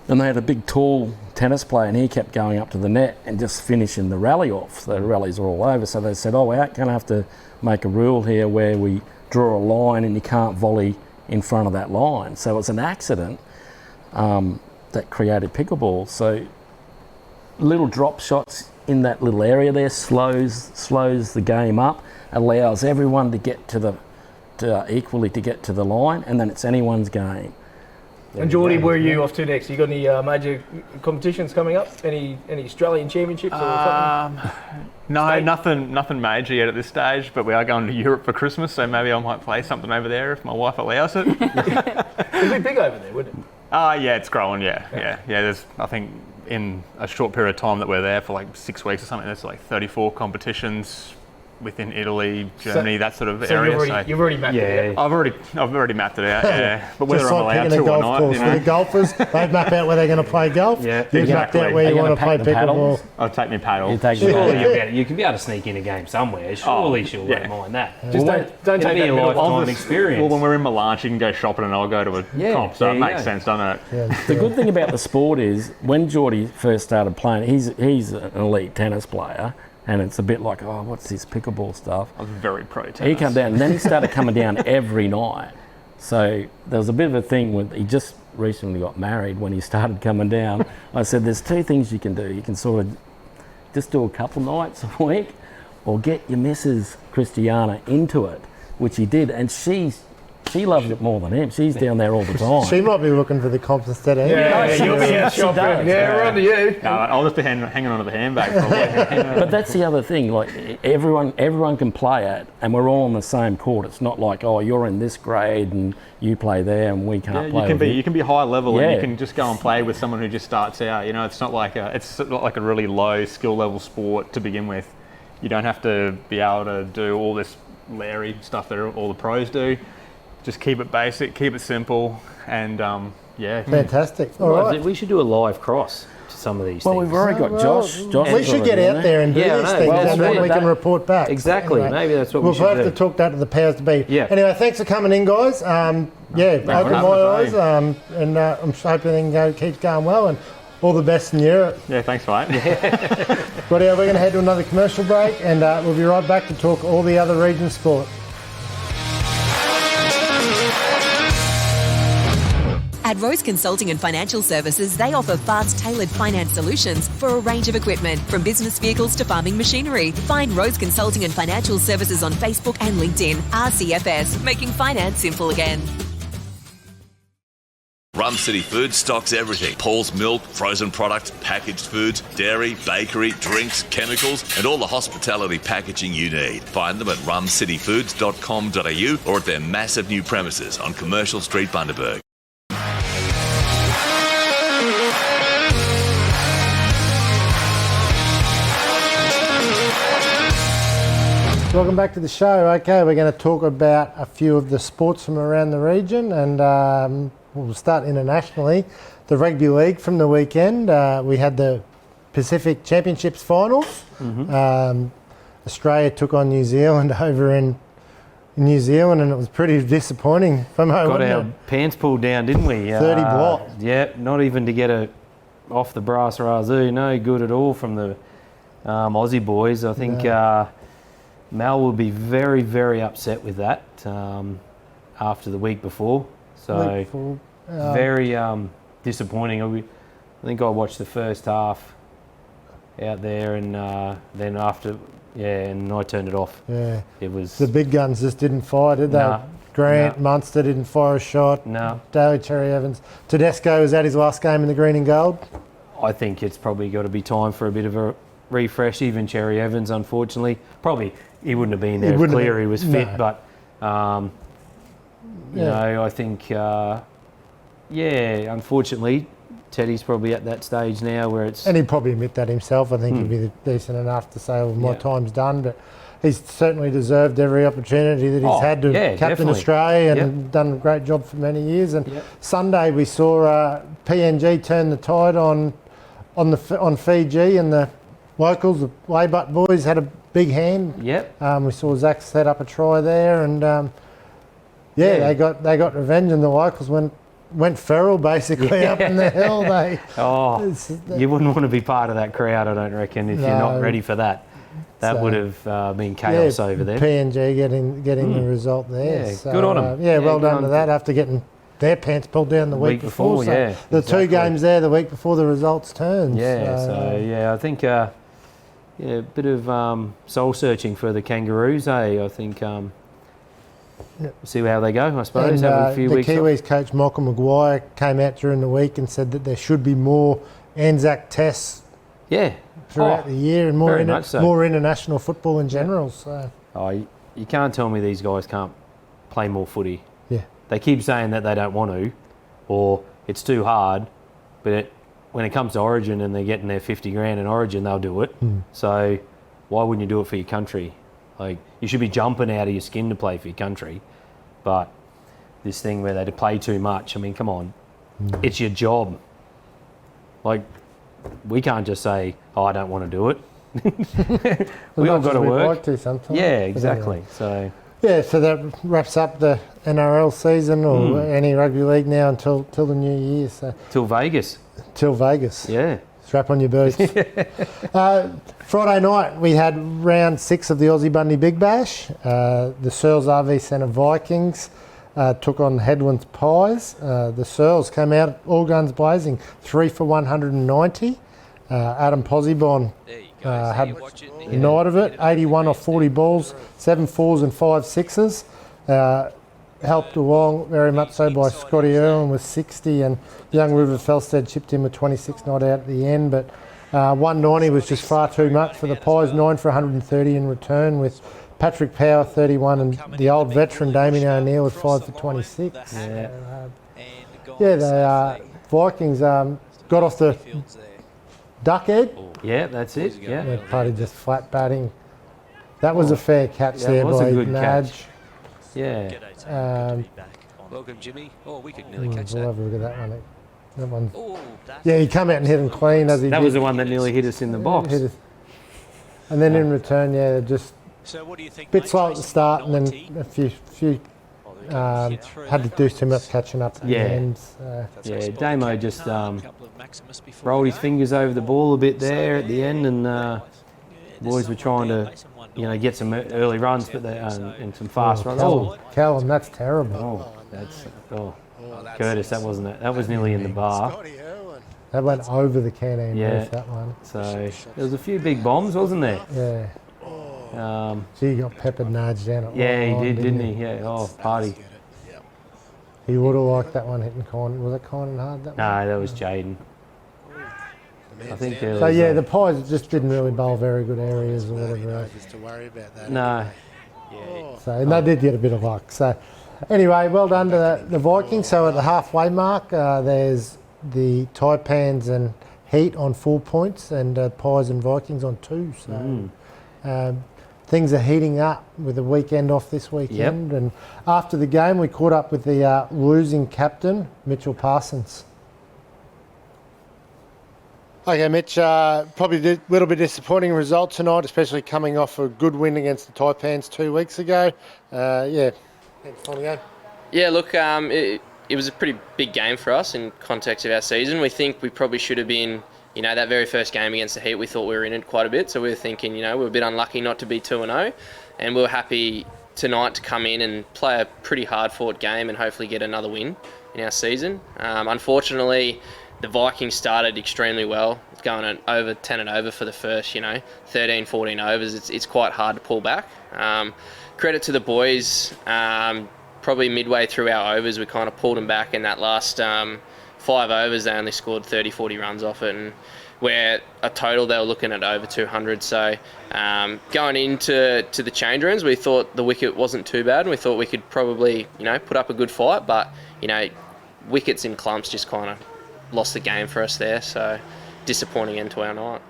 And they had a big, tall tennis player, and he kept going up to the net and just finishing the rally off. The rallies are all over. So they said, we're going to have to make a rule here where we draw a line and you can't volley in front of that line. So it's an accident that created pickleball. So little drop shots in that little area there slows the game up, allows everyone to get equally to get to the line, and then it's anyone's game. And Geordie, where are you off to next? You got any major competitions coming up? Any Australian championships or something? No, nothing major yet at this stage, but we are going to Europe for Christmas, so maybe I might play something over there if my wife allows it. It'll be big over there, wouldn't it? Yeah, it's growing, yeah. There's, I think, in a short period of time that we're there for like 6 weeks or something, there's like 34 competitions within Italy, Germany, that sort of area. You've already mapped it out. I've already mapped it out, yeah. But whether Just I'm like allowed picking to a or golf not, course. For the golfers, they map out where they're going to play golf. Yeah, You've mapped out where you want to play pickleball. I'll take my paddle. Surely you can be able to sneak in a game somewhere. Surely she'll won't mind that. Just don't take be a that lifetime experience. Well, when we're in Milan, you can go shopping and I'll go to a comp, so it makes sense, doesn't it? Yeah. The good thing about the sport is when Geordie first started playing, he's an elite tennis player. And it's a bit like, what's this pickleball stuff? I was very pro tennis. He came down, and then he started coming down every night. So there was a bit of a thing with, he just recently got married when he started coming down. I said, there's two things you can do. You can sort of just do a couple nights a week, or get your missus Christiana into it, which he did. And she She loves it more than him. She's down there all the time. She might be looking for the comps instead of him. You'll be out shopping. Yeah, we're on to you. No, I'll just be hanging on to the handbag probably. But that's the other thing. Like everyone can play it, and we're all on the same court. It's not like, oh, you're in this grade and you play there and we can't play. You can be high level and you can just go and play with someone who just starts out. You know, it's not like a really low skill level sport to begin with. You don't have to be able to do all this Larry stuff that all the pros do. Just keep it basic, keep it simple, and Fantastic. All right. We should do a live cross to some of these Well, things. we've already got Josh. We should get out there and do these things, and then we can report back. Exactly. Anyway, Maybe that's what we'll we should do. have to talk that to the powers to be. Yeah. Anyway, thanks for coming in, guys. Opened my eyes, and I'm hoping everything keeps going well, and all the best in Europe. Yeah, thanks, mate. But we're going to head to another commercial break, and we'll be right back to talk all the other region sport. At Rose Consulting and Financial Services, they offer fast, tailored finance solutions for a range of equipment, from business vehicles to farming machinery. Find Rose Consulting and Financial Services on Facebook and LinkedIn. RCFS, making finance simple again. Rum City Foods stocks everything. Paul's milk, frozen products, packaged foods, dairy, bakery, drinks, chemicals, and all the hospitality packaging you need. Find them at rumcityfoods.com.au or at their massive new premises on Commercial Street, Bundaberg. Welcome back to the show. Okay, we're going to talk about a few of the sports from around the region, and we'll start internationally. The rugby league from the weekend. We had the Pacific Championships finals. Australia took on New Zealand over in New Zealand, and it was pretty disappointing from home. Got our pants pulled down, didn't we? 30 block. Yeah, not even to get it off the brass razoo. No good at all from the Aussie boys. I think Mal will be very, very upset with that after the week before. So very disappointing. I think I watched the first half out there, and then after, and I turned it off. Yeah, it was the big guns just didn't fire, did they? No, Grant, Munster didn't fire a shot. No. Daly Cherry Evans. Tedesco was at his last game in the green and gold. I think it's probably got to be time for a bit of a refresh. Even Cherry Evans, unfortunately, probably he wouldn't have been there if Cleary was fit, but you know, I think unfortunately Teddy's probably at that stage now where it's... And he'd probably admit that himself. I think he'd be decent enough to say, well, my time's done, but he's certainly deserved every opportunity that he's had to captain Australia and done a great job for many years. And Sunday we saw PNG turn the tide on Fiji, and the locals, the Laybutt boys, had a big hand. We saw Zach set up a try there, and they got revenge, and the locals went feral basically up in the hill. You wouldn't want to be part of that crowd, I don't reckon, if you're not ready for that. That would have been chaos over there. PNG getting the result there. Yeah, good on them. Well done to that after getting their pants pulled down the week before. The two games there the week before the results turned. I think a bit of soul searching for the Kangaroos. I think see how they go, I suppose. And, have a few the weeks Kiwis off. coach Michael Maguire came out during the week and said that there should be more Anzac tests throughout the year, and more international football in general. So you can't tell me these guys can't play more footy. Yeah, they keep saying that they don't want to, or it's too hard, but when it comes to Origin and they're getting their 50 grand in Origin, they'll do it. So why wouldn't you do it for your country? Like, you should be jumping out of your skin to play for your country. But this thing where they play too much, I mean, come on. It's your job. Like, we can't just say, I don't want to do it. we all got to work. Like to sometimes. Yeah, exactly. So that wraps up the NRL season, or any rugby league now until the new year. So Till Vegas. Yeah. Strap on your boots. Friday night we had round 6 of the Aussie Bundy Big Bash. The Searles RV Centre Vikings took on Headlands Pies. The Searles came out all guns blazing, 3 for 190. Adam Posibon had a night of it, 81 off 40 balls, 7 fours and 5 sixes. helped along very much so by Scotty Irwin with 60, and young River Felstead chipped in with 26 not out at the end, but 190 was just far too much for the Pies. 9 for 130 in return, with Patrick Power 31 and the old veteran Damien O'Neill with 5 for 26. The Vikings got off the duck egg. Yeah, that's it. Yeah. Party just flat batting. That was a fair catch there by Nudge. Yeah. Welcome, Jimmy. Oh, we could nearly catch that. We'll have a look at that one. That one. Yeah, he come out and hit him clean as he That did. was the one that nearly hit us in the box. Hit us. And then in return, just a bit slow at the start, and then a few had to do too much catching up at the end. Damo just rolled his fingers over the ball a bit there at the end, and boys were trying to, get some early runs, but and some fast runs. Callum, that's terrible. Curtis, that wasn't it. That was nearly in the bar. That went over the can roof, that one. So there was a few big bombs, wasn't there? Yeah. He got peppered Nudge down at he did, didn't he? Yeah. Oh, party. He would have liked that one hitting Con. Was it Con hard? That one? No, that was Jaden. I think there was. So the Pies just didn't really bowl very good areas or whatever. To worry about that. No. So they did get a bit of luck. So anyway, well done to the Vikings. So at the halfway mark, there's the Taipans and Heat on 4 points, and Pies and Vikings on 2. So things are heating up with the weekend off this weekend. And after the game, we caught up with the losing captain, Mitchell Parsons. Okay, Mitch, probably a little bit disappointing result tonight, especially coming off a good win against the Taipans 2 weeks ago. Yeah, look, it was a pretty big game for us in context of our season. We think we probably should have been, that very first game against the Heat, we thought we were in it quite a bit. So we were thinking, we were a bit unlucky not to be 2-0. And we were happy tonight to come in and play a pretty hard-fought game and hopefully get another win in our season. Unfortunately, the Vikings started extremely well, going at over 10 and over for the first, 13, 14 overs. It's quite hard to pull back. Credit to the boys. Probably midway through our overs, we kind of pulled them back in that last 5 overs. They only scored 30, 40 runs off it, and where a total they were looking at over 200. So going into the change rooms, we thought the wicket wasn't too bad, and we thought we could probably, put up a good fight. But, wickets in clumps just kind of lost the game for us there. So disappointing end to our night.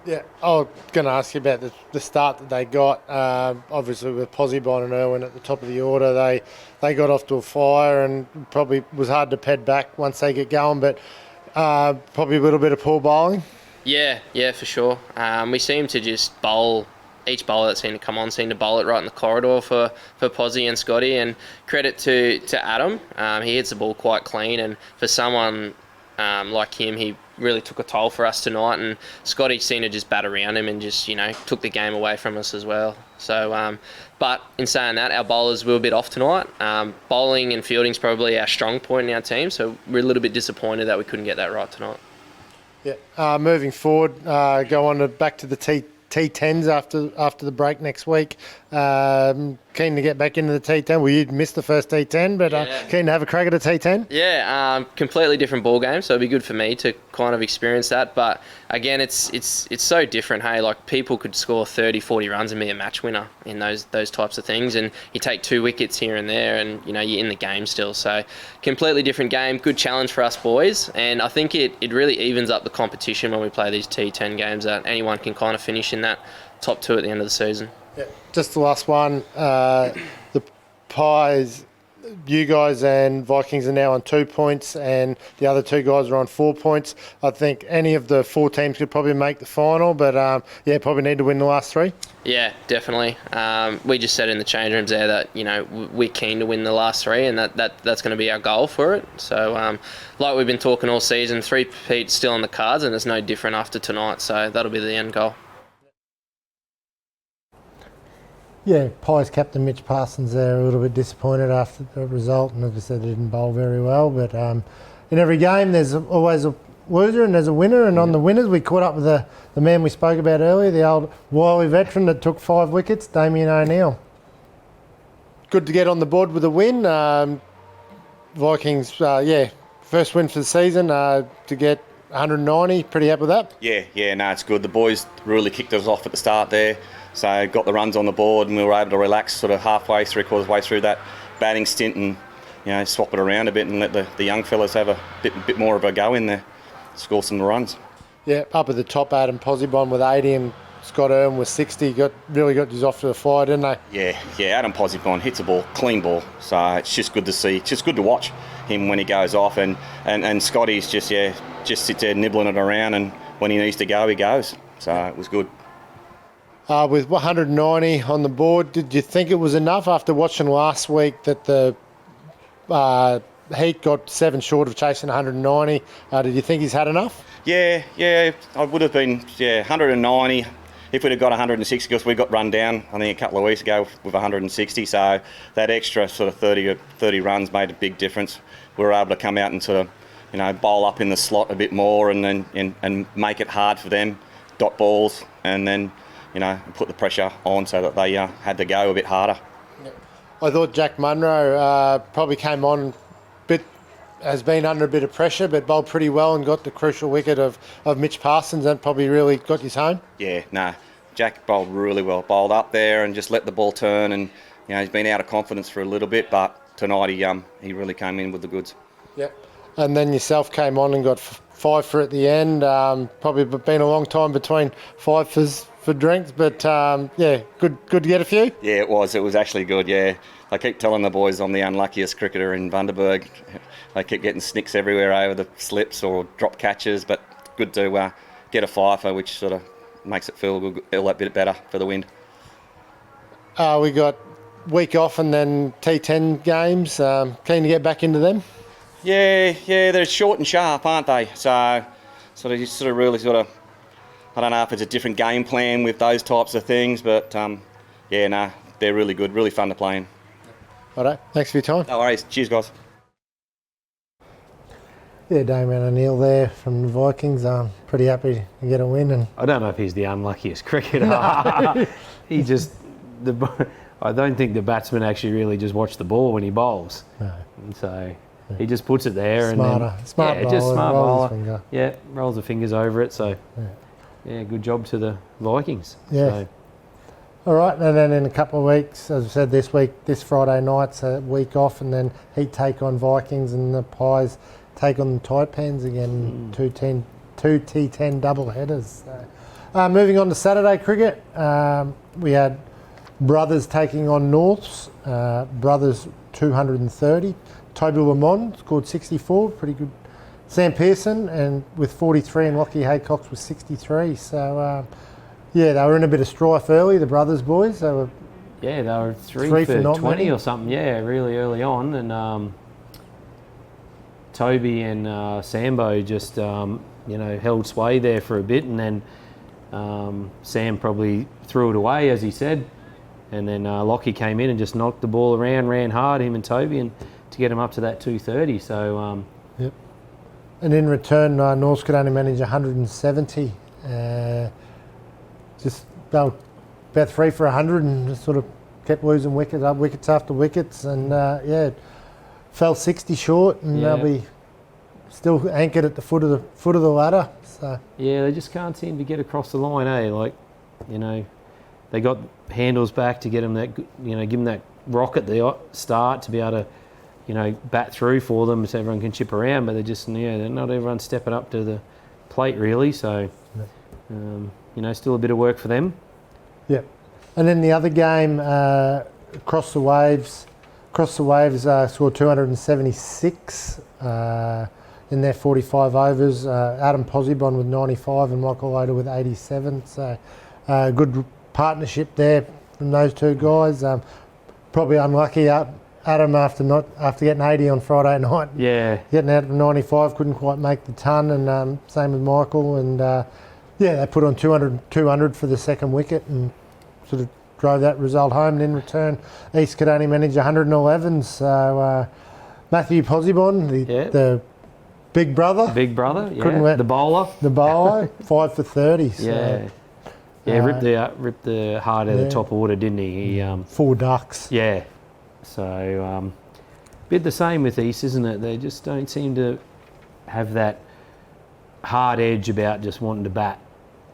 Yeah, I was going to ask you about the start that they got. Obviously, with Posibon and Irwin at the top of the order, they got off to a fire, and probably was hard to pad back once they get going. But probably a little bit of poor bowling. Yeah, for sure. We seem to just bowl. Each bowler that seemed to come on seemed to bowl it right in the corridor for Posy and Scotty. And credit to Adam, he hits the ball quite clean. And for someone like him, he really took a toll for us tonight, and Scotty seemed to just bat around him and just, took the game away from us as well. So, but in saying that, our bowlers were a bit off tonight. Bowling and fielding's probably our strong point in our team, so we're a little bit disappointed that we couldn't get that right tonight. Yeah. Moving forward, go on back to the T10s after the break next week. Keen to get back into the T10. Well, you missed the first T10, but keen to have a crack at a T10? Yeah, completely different ball game, so it'd be good for me to kind of experience that. But again, it's so different. Hey, like people could score 30, 40 runs and be a match winner in those types of things, and you take 2 wickets here and there, and you're in the game still. So completely different game. Good challenge for us boys, and I think it really evens up the competition when we play these T10 games. That anyone can kind of finish in that top 2 at the end of the season. Yeah. Just the last one. The Pies, you guys and Vikings are now on 2 points, and the other 2 guys are on 4 points. I think any of the 4 teams could probably make the final, but probably need to win the last 3. Yeah, definitely. We just said in the change rooms there that we're keen to win the last 3, and that's going to be our goal for it. So, like we've been talking all season, 3-peat's still on the cards, and it's no different after tonight. So that'll be the end goal. Yeah, Pies captain Mitch Parsons there, a little bit disappointed after the result, and obviously they didn't bowl very well. But in every game, there's always a loser and there's a winner. And on the winners, we caught up with the man we spoke about earlier, the old wily veteran that took 5 wickets, Damien O'Neill. good to get on the board with a win. Vikings, first win for the season to get 190. Pretty happy with that. Yeah, no, it's good. The boys really kicked us off at the start there, so got the runs on the board, and we were able to relax sort of halfway, three-quarters way through that batting stint, and swap it around a bit and let the young fellas have a bit more of a go in there, score some runs. Yeah, up at the top, Adam Posibon with 80 and Scott Irwin with 60. Really got these off to the fire, didn't they? Yeah, Adam Posibon hits a ball, clean ball, so it's just good to see. It's just good to watch him when he goes off, and Scotty's just sits there nibbling it around, and when he needs to go, he goes. So it was good. With 190 on the board, did you think it was enough after watching last week that the Heat got 7 short of chasing 190? Did you think he's had enough? Yeah, I would have been 190 if we'd have got 160, because we got run down, I think, a couple of weeks ago with 160. So that extra sort of 30 runs made a big difference. We were able to come out and sort of, bowl up in the slot a bit more, and then and make it hard for them, dot balls, and then put the pressure on so that they had to go a bit harder. I thought Jack Munro probably came on has been under a bit of pressure, but bowled pretty well and got the crucial wicket of Mitch Parsons, and probably really got his home. Yeah, Jack bowled really well. Bowled up there and just let the ball turn, and he's been out of confidence for a little bit, but tonight he really came in with the goods. Yep. And then yourself came on and got 5 for at the end. Probably been a long time between 5 for drinks, but good to get a few. Yeah, it was. It was actually good. Yeah, I keep telling the boys I'm the unluckiest cricketer in Bundaberg. They keep getting snicks everywhere over the slips or drop catches, but good to get a fifer, which sort of makes it feel that bit better for the wind. We got week off and then T10 games. Keen to get back into them? Yeah, they're short and sharp, aren't they? So I don't know if it's a different game plan with those types of things, but they're really good, really fun to play in. Righto, thanks for your time. No worries. Cheers, guys. Yeah, Damien O'Neill there from the Vikings. I'm pretty happy to get a win. And I don't know if he's the unluckiest cricketer. I don't think the batsman actually really just watch the ball when he bowls. No. And so he just puts it there. Smart bowler, just smart rolls bowler. his finger. Yeah, rolls the fingers over it. So good job to the Vikings. Yeah. So. All right, and then in a couple of weeks, as I said, this Friday night's a week off, and then Heat take on Vikings and the Pies take on the Taipans again, 2 T10 double headers. So, moving on to Saturday cricket, we had Brothers taking on Norths. Brothers 230. Toby Lamont scored 64, pretty good. Sam Pearson and with 43 and Lockie Haycox with 63. So they were in a bit of strife early, the Brothers boys. They were 3 for 20 many. Or something. Yeah, really early on, and Toby and Sambo just held sway there for a bit, and then Sam probably threw it away, as he said, and then Lockie came in and just knocked the ball around, ran hard, him and Toby, and to get him up to that 230. So yep. And in return, Norths could only manage 170. Just about 3 for 100, and just sort of kept losing wickets after wickets, and fell 60 short, and they'll be still anchored at the foot of the ladder. So they just can't seem to get across the line, they got handles back to get them that, give them that rock at the start to be able to, bat through for them so everyone can chip around, but they're just, they're not everyone stepping up to the plate really. So, still a bit of work for them. Yep. And then the other game, Across the Waves scored 276 in their 45 overs. Adam Posibon with 95 and Michael Loader with 87. So good partnership there from those two guys. Probably unlucky Adam after getting 80 on Friday night. Yeah. Getting out of 95, couldn't quite make the ton, and same with Michael. And they put on 200 for the second wicket and sort of drove that result home. And in return, East could only manage 111. So Matthew Posibon, the big brother. The bowler. 5 for 30. So, ripped the heart of the top order, didn't he? 4 ducks. Yeah. So, bit the same with East, isn't it? They just don't seem to have that hard edge about just wanting to bat.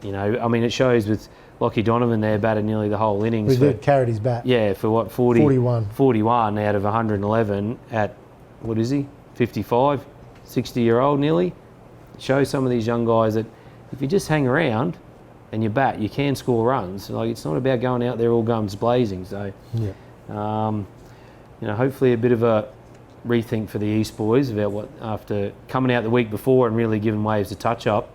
You know, I mean, it shows with Lockie Donovan there, batted nearly the whole innings. We did carried his bat. Yeah, for what, 41 out of 111 at, what is he, 55, 60-year-old nearly. Shows some of these young guys that if you just hang around and you bat, you can score runs. Like, it's not about going out there all guns blazing. So, yeah. You know, hopefully a bit of a rethink for the East boys about what, after coming out the week before and really giving Waves a touch-up,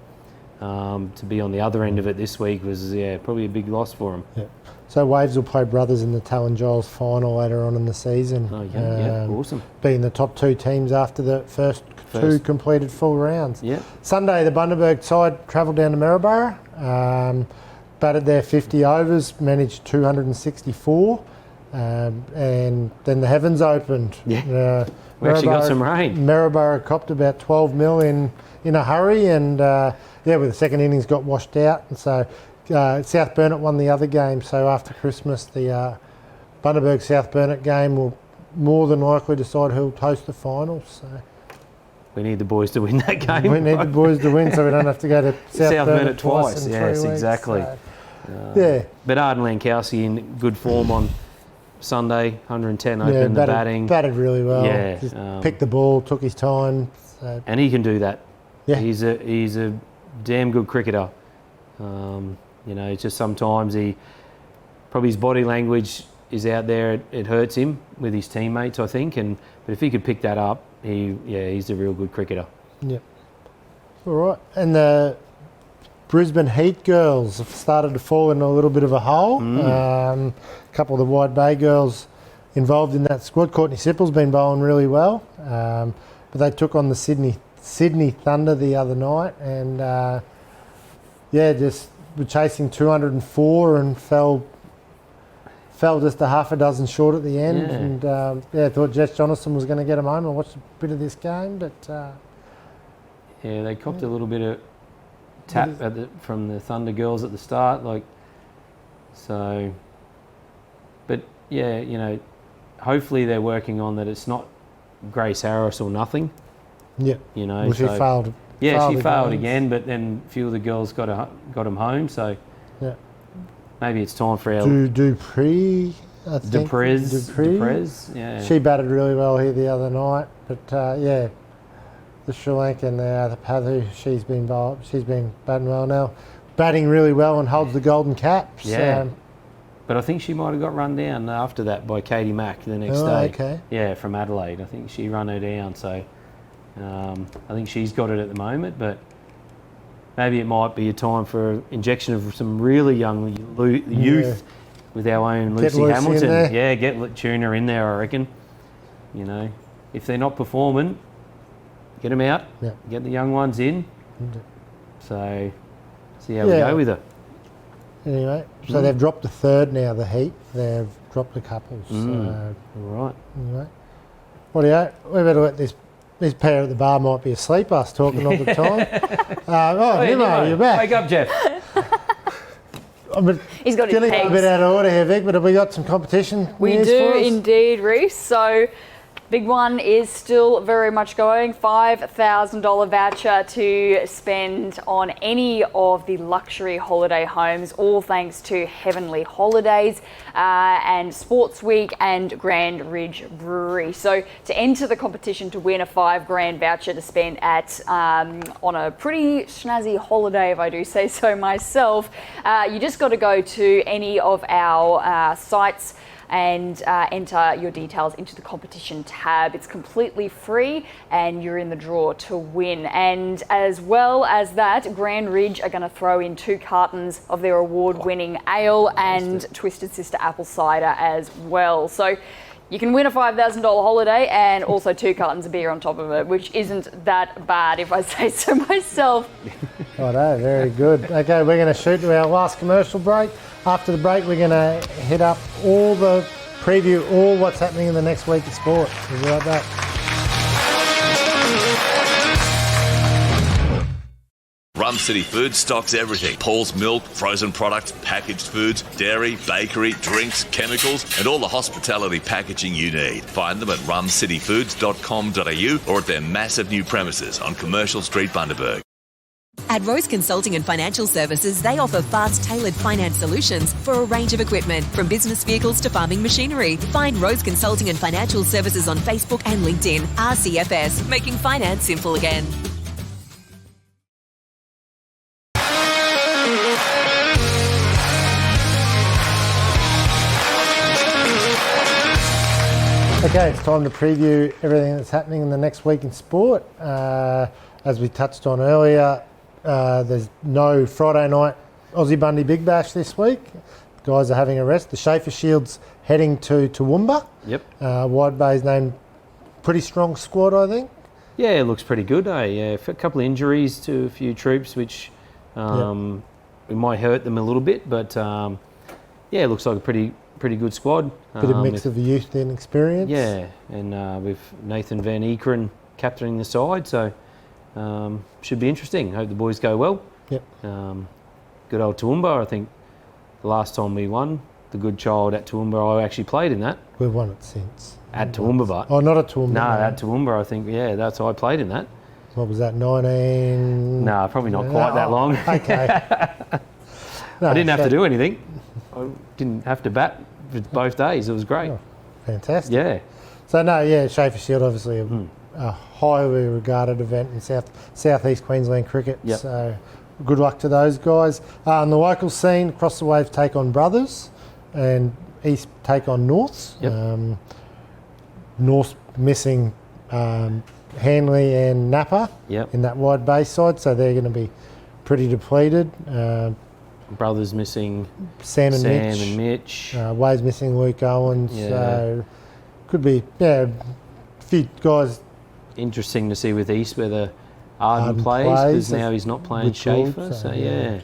to be on the other end of it this week was, probably a big loss for them. Yeah. So Waves will play Brothers in the Talon Giles final later on in the season. Oh, yeah, awesome. Being the top 2 teams after the first 2 completed full rounds. Yeah. Sunday, the Bundaberg side travelled down to Maryborough, batted their 50 overs, managed 264, and then the heavens opened. Yeah. We actually got some rain. Maryborough copped about 12 mil in a hurry, and with the second innings got washed out, and so South Burnett won the other game. So after Christmas, the Bundaberg South Burnett game will more than likely decide who'll host the finals. So we need the boys to win that game. We need the boys to win, so we don't have to go to South Burnett twice. Yes, exactly. So, but Arden Lankowski in good form on Sunday, 110 open the batting. Batted really well. Yeah, just picked the ball, took his time. So. And he can do that. Yeah. He's a damn good cricketer. You know, it's just sometimes probably his body language is out there. It hurts him with his teammates, I think. But if he could pick that up, he's a real good cricketer. Yeah. All right. And the Brisbane Heat girls have started to fall in a little bit of a hole. A couple of the Wide Bay girls involved in that squad. Courtney Sippel's been bowling really well, but they took on the Sydney Thunder the other night, and just were chasing 204 and fell just a half a dozen short at the end. Yeah. And I thought Jess Jonathan was going to get them home. I watched a bit of this game, but they copped a little bit of tap from the Thunder girls at the start, but you know, hopefully they're working on that. It's not Grace Harris or nothing. Yeah. You know, well, she failed. Yeah, she failed again, but then a few of the girls got them home. So yeah, maybe it's time for our Dupree. I think Duprez. Yeah, she batted really well here the other night, but the Sri Lankan there, the Pathu, she's been batting well now, batting really well and holds the golden caps. Yeah. But I think she might have got run down after that by Katie Mack the next day. Okay. Yeah, from Adelaide. I think she run her down. So I think she's got it at the moment. But maybe it might be a time for an injection of some really young youth with our own Lucy Hamilton. Yeah, get Tuna in there, I reckon. You know, if they're not performing, get them out. Yeah. Get the young ones in. So see how we go with it. Anyway, so they've dropped the third now, the Heat. They've dropped the couples. All right. Anyway, we better let this pair at the bar might be asleep, us talking all the time. Nimo, you're back. Wake up, Jeff. He's got his pegs. A bit out of order here, Vic, but have we got some competition? We do indeed, Rhys. So big one is still very much going. $5,000 voucher to spend on any of the luxury holiday homes, all thanks to Heavenly Holidays and Sports Week and Grand Ridge Brewery. So to enter the competition to win a $5,000 voucher to spend at on a pretty snazzy holiday, if I do say so myself, you just got to go to any of our sites and enter your details into the competition tab. It's completely free and you're in the draw to win. And as well as that, Grand Ridge are going to throw in 2 cartons of their award-winning ale and Twisted Sister apple cider as well. So you can win a $5,000 holiday and also 2 cartons of beer on top of it, which isn't that bad if I say so myself. Righto, very good. Okay, we're going to shoot to our last commercial break. After the break, we're going to hit up preview all what's happening in the next week of sport. We'll be right back. Rum City Foods stocks everything. Paul's milk, frozen products, packaged foods, dairy, bakery, drinks, chemicals, and all the hospitality packaging you need. Find them at rumcityfoods.com.au or at their massive new premises on Commercial Street, Bundaberg. At Rose Consulting and Financial Services, they offer fast, tailored finance solutions for a range of equipment, from business vehicles to farming machinery. Find Rose Consulting and Financial Services on Facebook and LinkedIn. RCFS, making finance simple again. Okay, it's time to preview everything that's happening in the next week in sport. As we touched on earlier, there's no Friday night Aussie Bundy Big Bash this week. Guys are having a rest. The Schaefer Shield's heading to Toowoomba. Yep. Wide Bay's named pretty strong squad, I think. Yeah, it looks pretty good, eh? Yeah, a couple of injuries to a few troops, which it might hurt them a little bit, but yeah, it looks like a pretty good squad. Bit of mix of youth and experience. Yeah, and with Nathan Van Eekeren captaining the side, so should be interesting. Hope the boys go well. Yep. Good old Toowoomba, I think the last time we won, the good child at Toowoomba, I actually played in that. We've won it since. At Toowoomba, but... Oh, not at Toowoomba. No, at Toowoomba, I think, yeah, that's how I played in that. What was that, 19... No, probably not quite that long. Okay. I didn't have to do anything. I didn't have to bat for both days. It was great. Oh, fantastic. Yeah. So, no, yeah, Schaefer Shield, obviously a highly regarded event in southeast Queensland cricket. Yep. So, good luck to those guys. On the local scene, Across the Waves take on Brothers and East take on Norths. Yep. North missing Hanley and Napa in that Wide Bay side, so they're going to be pretty depleted. Brothers missing Sam and Mitch. Waves missing Luke Owens. Yeah. So could be a few guys. Interesting to see with East whether Arden plays, because now he's not playing Schaefer. So yeah.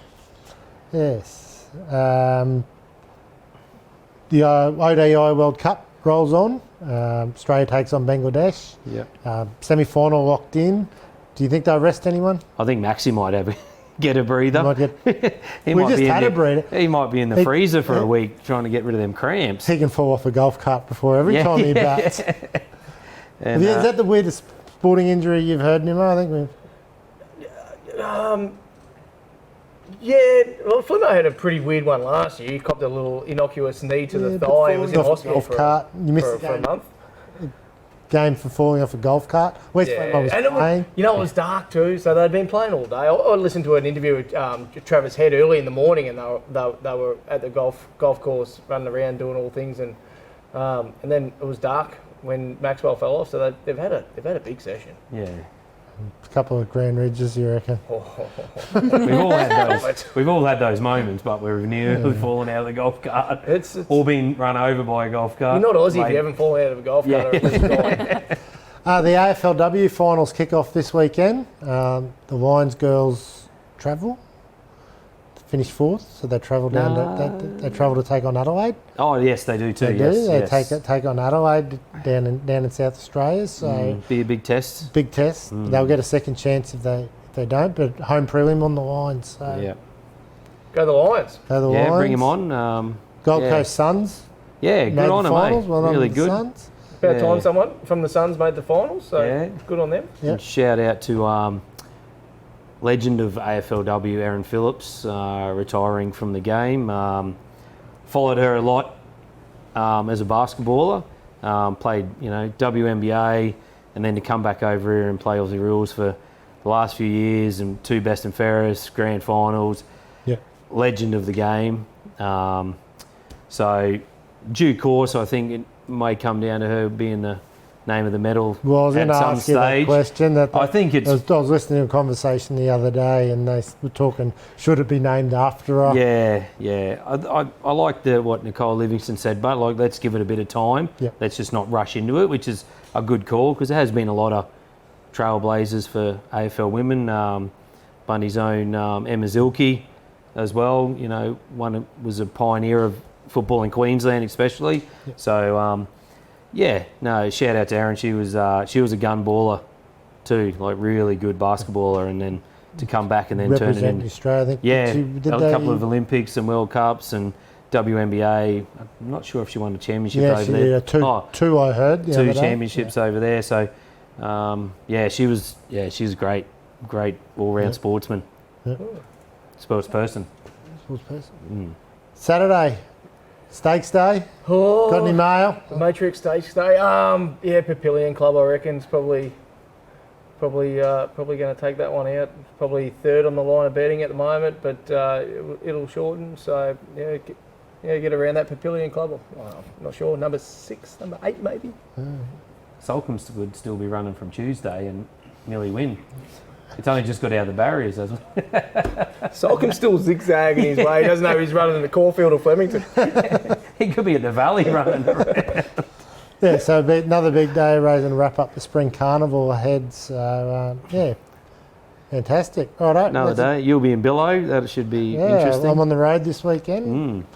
Yes. The ODI World Cup rolls on. Australia takes on Bangladesh. Yep. Semi-final locked in. Do you think they'll rest anyone? I think Maxi might get a breather. We just had a breather. He might be in the freezer for a week trying to get rid of them cramps. He can fall off a golf cart before every time he bats. And, is that the weirdest sporting injury you've heard, Nimo? I think yeah, well, Flimo had a pretty weird one last year. He copped a little innocuous knee to the thigh. He was in hospital for a month. Game for falling off a golf cart. West Flemo was playing. You know, it was dark too, so they'd been playing all day. I listened to an interview with Travis Head early in the morning, and they were at the golf course running around doing all things, and then it was dark when Maxwell fell off. So they've had a big session. Yeah. A couple of Grand Ridges, you reckon? We've all had those moments, but we've nearly fallen out of the golf cart. It's or been run over by a golf cart. You're not Aussie if you haven't fallen out of a golf cart. Or at least gone. The AFLW finals kick off this weekend. The Lions girls travel. Finish fourth, so they travel down. They travel to take on Adelaide. Oh yes, they do too. They do. They take on Adelaide down in South Australia. So be a big test. Big test. They'll get a second chance if they don't. But home prelim on the line. So yeah. Go the Lions. Go the Lions. Yeah, bring them on. Gold Coast Suns. Yeah, good on them, mate. Well really good. Suns. About time someone from the Suns made the finals. So good on them. Yep. Shout out to legend of AFLW, Erin Phillips, retiring from the game. Followed her a lot as a basketballer. Played, WNBA, and then to come back over here and play Aussie rules for the last few years, and 2 best and fairest, grand finals. Yeah. Legend of the game. So, due course, I think it may come down to her being the name of the medal. Well, I was going to ask you that question. I think it's... I was listening to a conversation the other day, and they were talking, should it be named after her? Yeah. I like what Nicole Livingston said, but let's give it a bit of time. Yep. Let's just not rush into it, which is a good call, because there has been a lot of trailblazers for AFL women. Bundy's own Emma Zilke as well. One was a pioneer of football in Queensland, especially. Yep. So. Shout out to Erin. She was a gun baller too, really good basketballer, and then to come back and then turn it Represent in. Australia, I think. Yeah, Did a they- couple of Olympics and World Cups and WNBA. I'm not sure if she won a championship Yeah, over she there. did. Two I heard. the Two other day. championships over there. So, she's a great all-round sportsman, Yeah. sports person. Sports person. Saturday, Stakes Day. Got any mail? The Matrix Stakes Day. Papillion Club, I reckon, is probably going to take that one out. Probably third on the line of betting at the moment, but it'll shorten. So get around that Papillion Club. Well, I'm not sure. Number 6, number 8, maybe. Solcombe would still be running from Tuesday and nearly win. It's only just got out of the barriers, hasn't it? Solcombe's still zigzagging his way. He doesn't know if he's running in the Caulfield or Flemington. He could be at the Valley running around. Yeah, so another big day, raising to wrap up the spring carnival ahead. So, fantastic. All right. Another day. You'll be in Billow. That should be interesting. I'm on the road this weekend.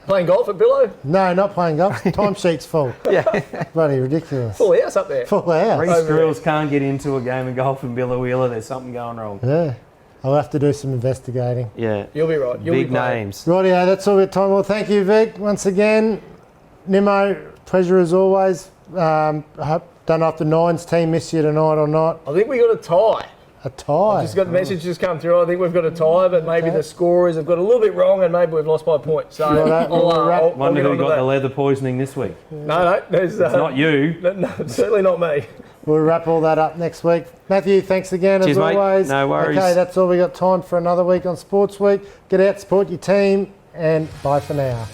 Playing golf at Billow? No, not playing golf. Timesheet's full. Yeah. Bloody ridiculous. Full house up there. Full house. Rhys Grills can't get into a game of golf in Billowheeler. There's something going wrong. Yeah. I'll have to do some investigating. Yeah. You'll be right. You'll Big be playing. names. Rightio, that's all we have time. Well, thank you, Vic, once again. Nimmo, pleasure as always. I hope, don't know if the Nines team missed you tonight or not. I think we got a tie. A tie? Just got the message just come through. I think we've got a tie, but maybe the scorers have got a little bit wrong and maybe we've lost by a point. So I'll Wonder get who onto got that. the leather poisoning this week. No, there's... It's not you. No, certainly not me. We'll wrap all that up next week. Matthew, thanks again Cheers, as mate. always. No worries. Okay, that's all we got time for another week on Sports Week. Get out, support your team, and bye for now.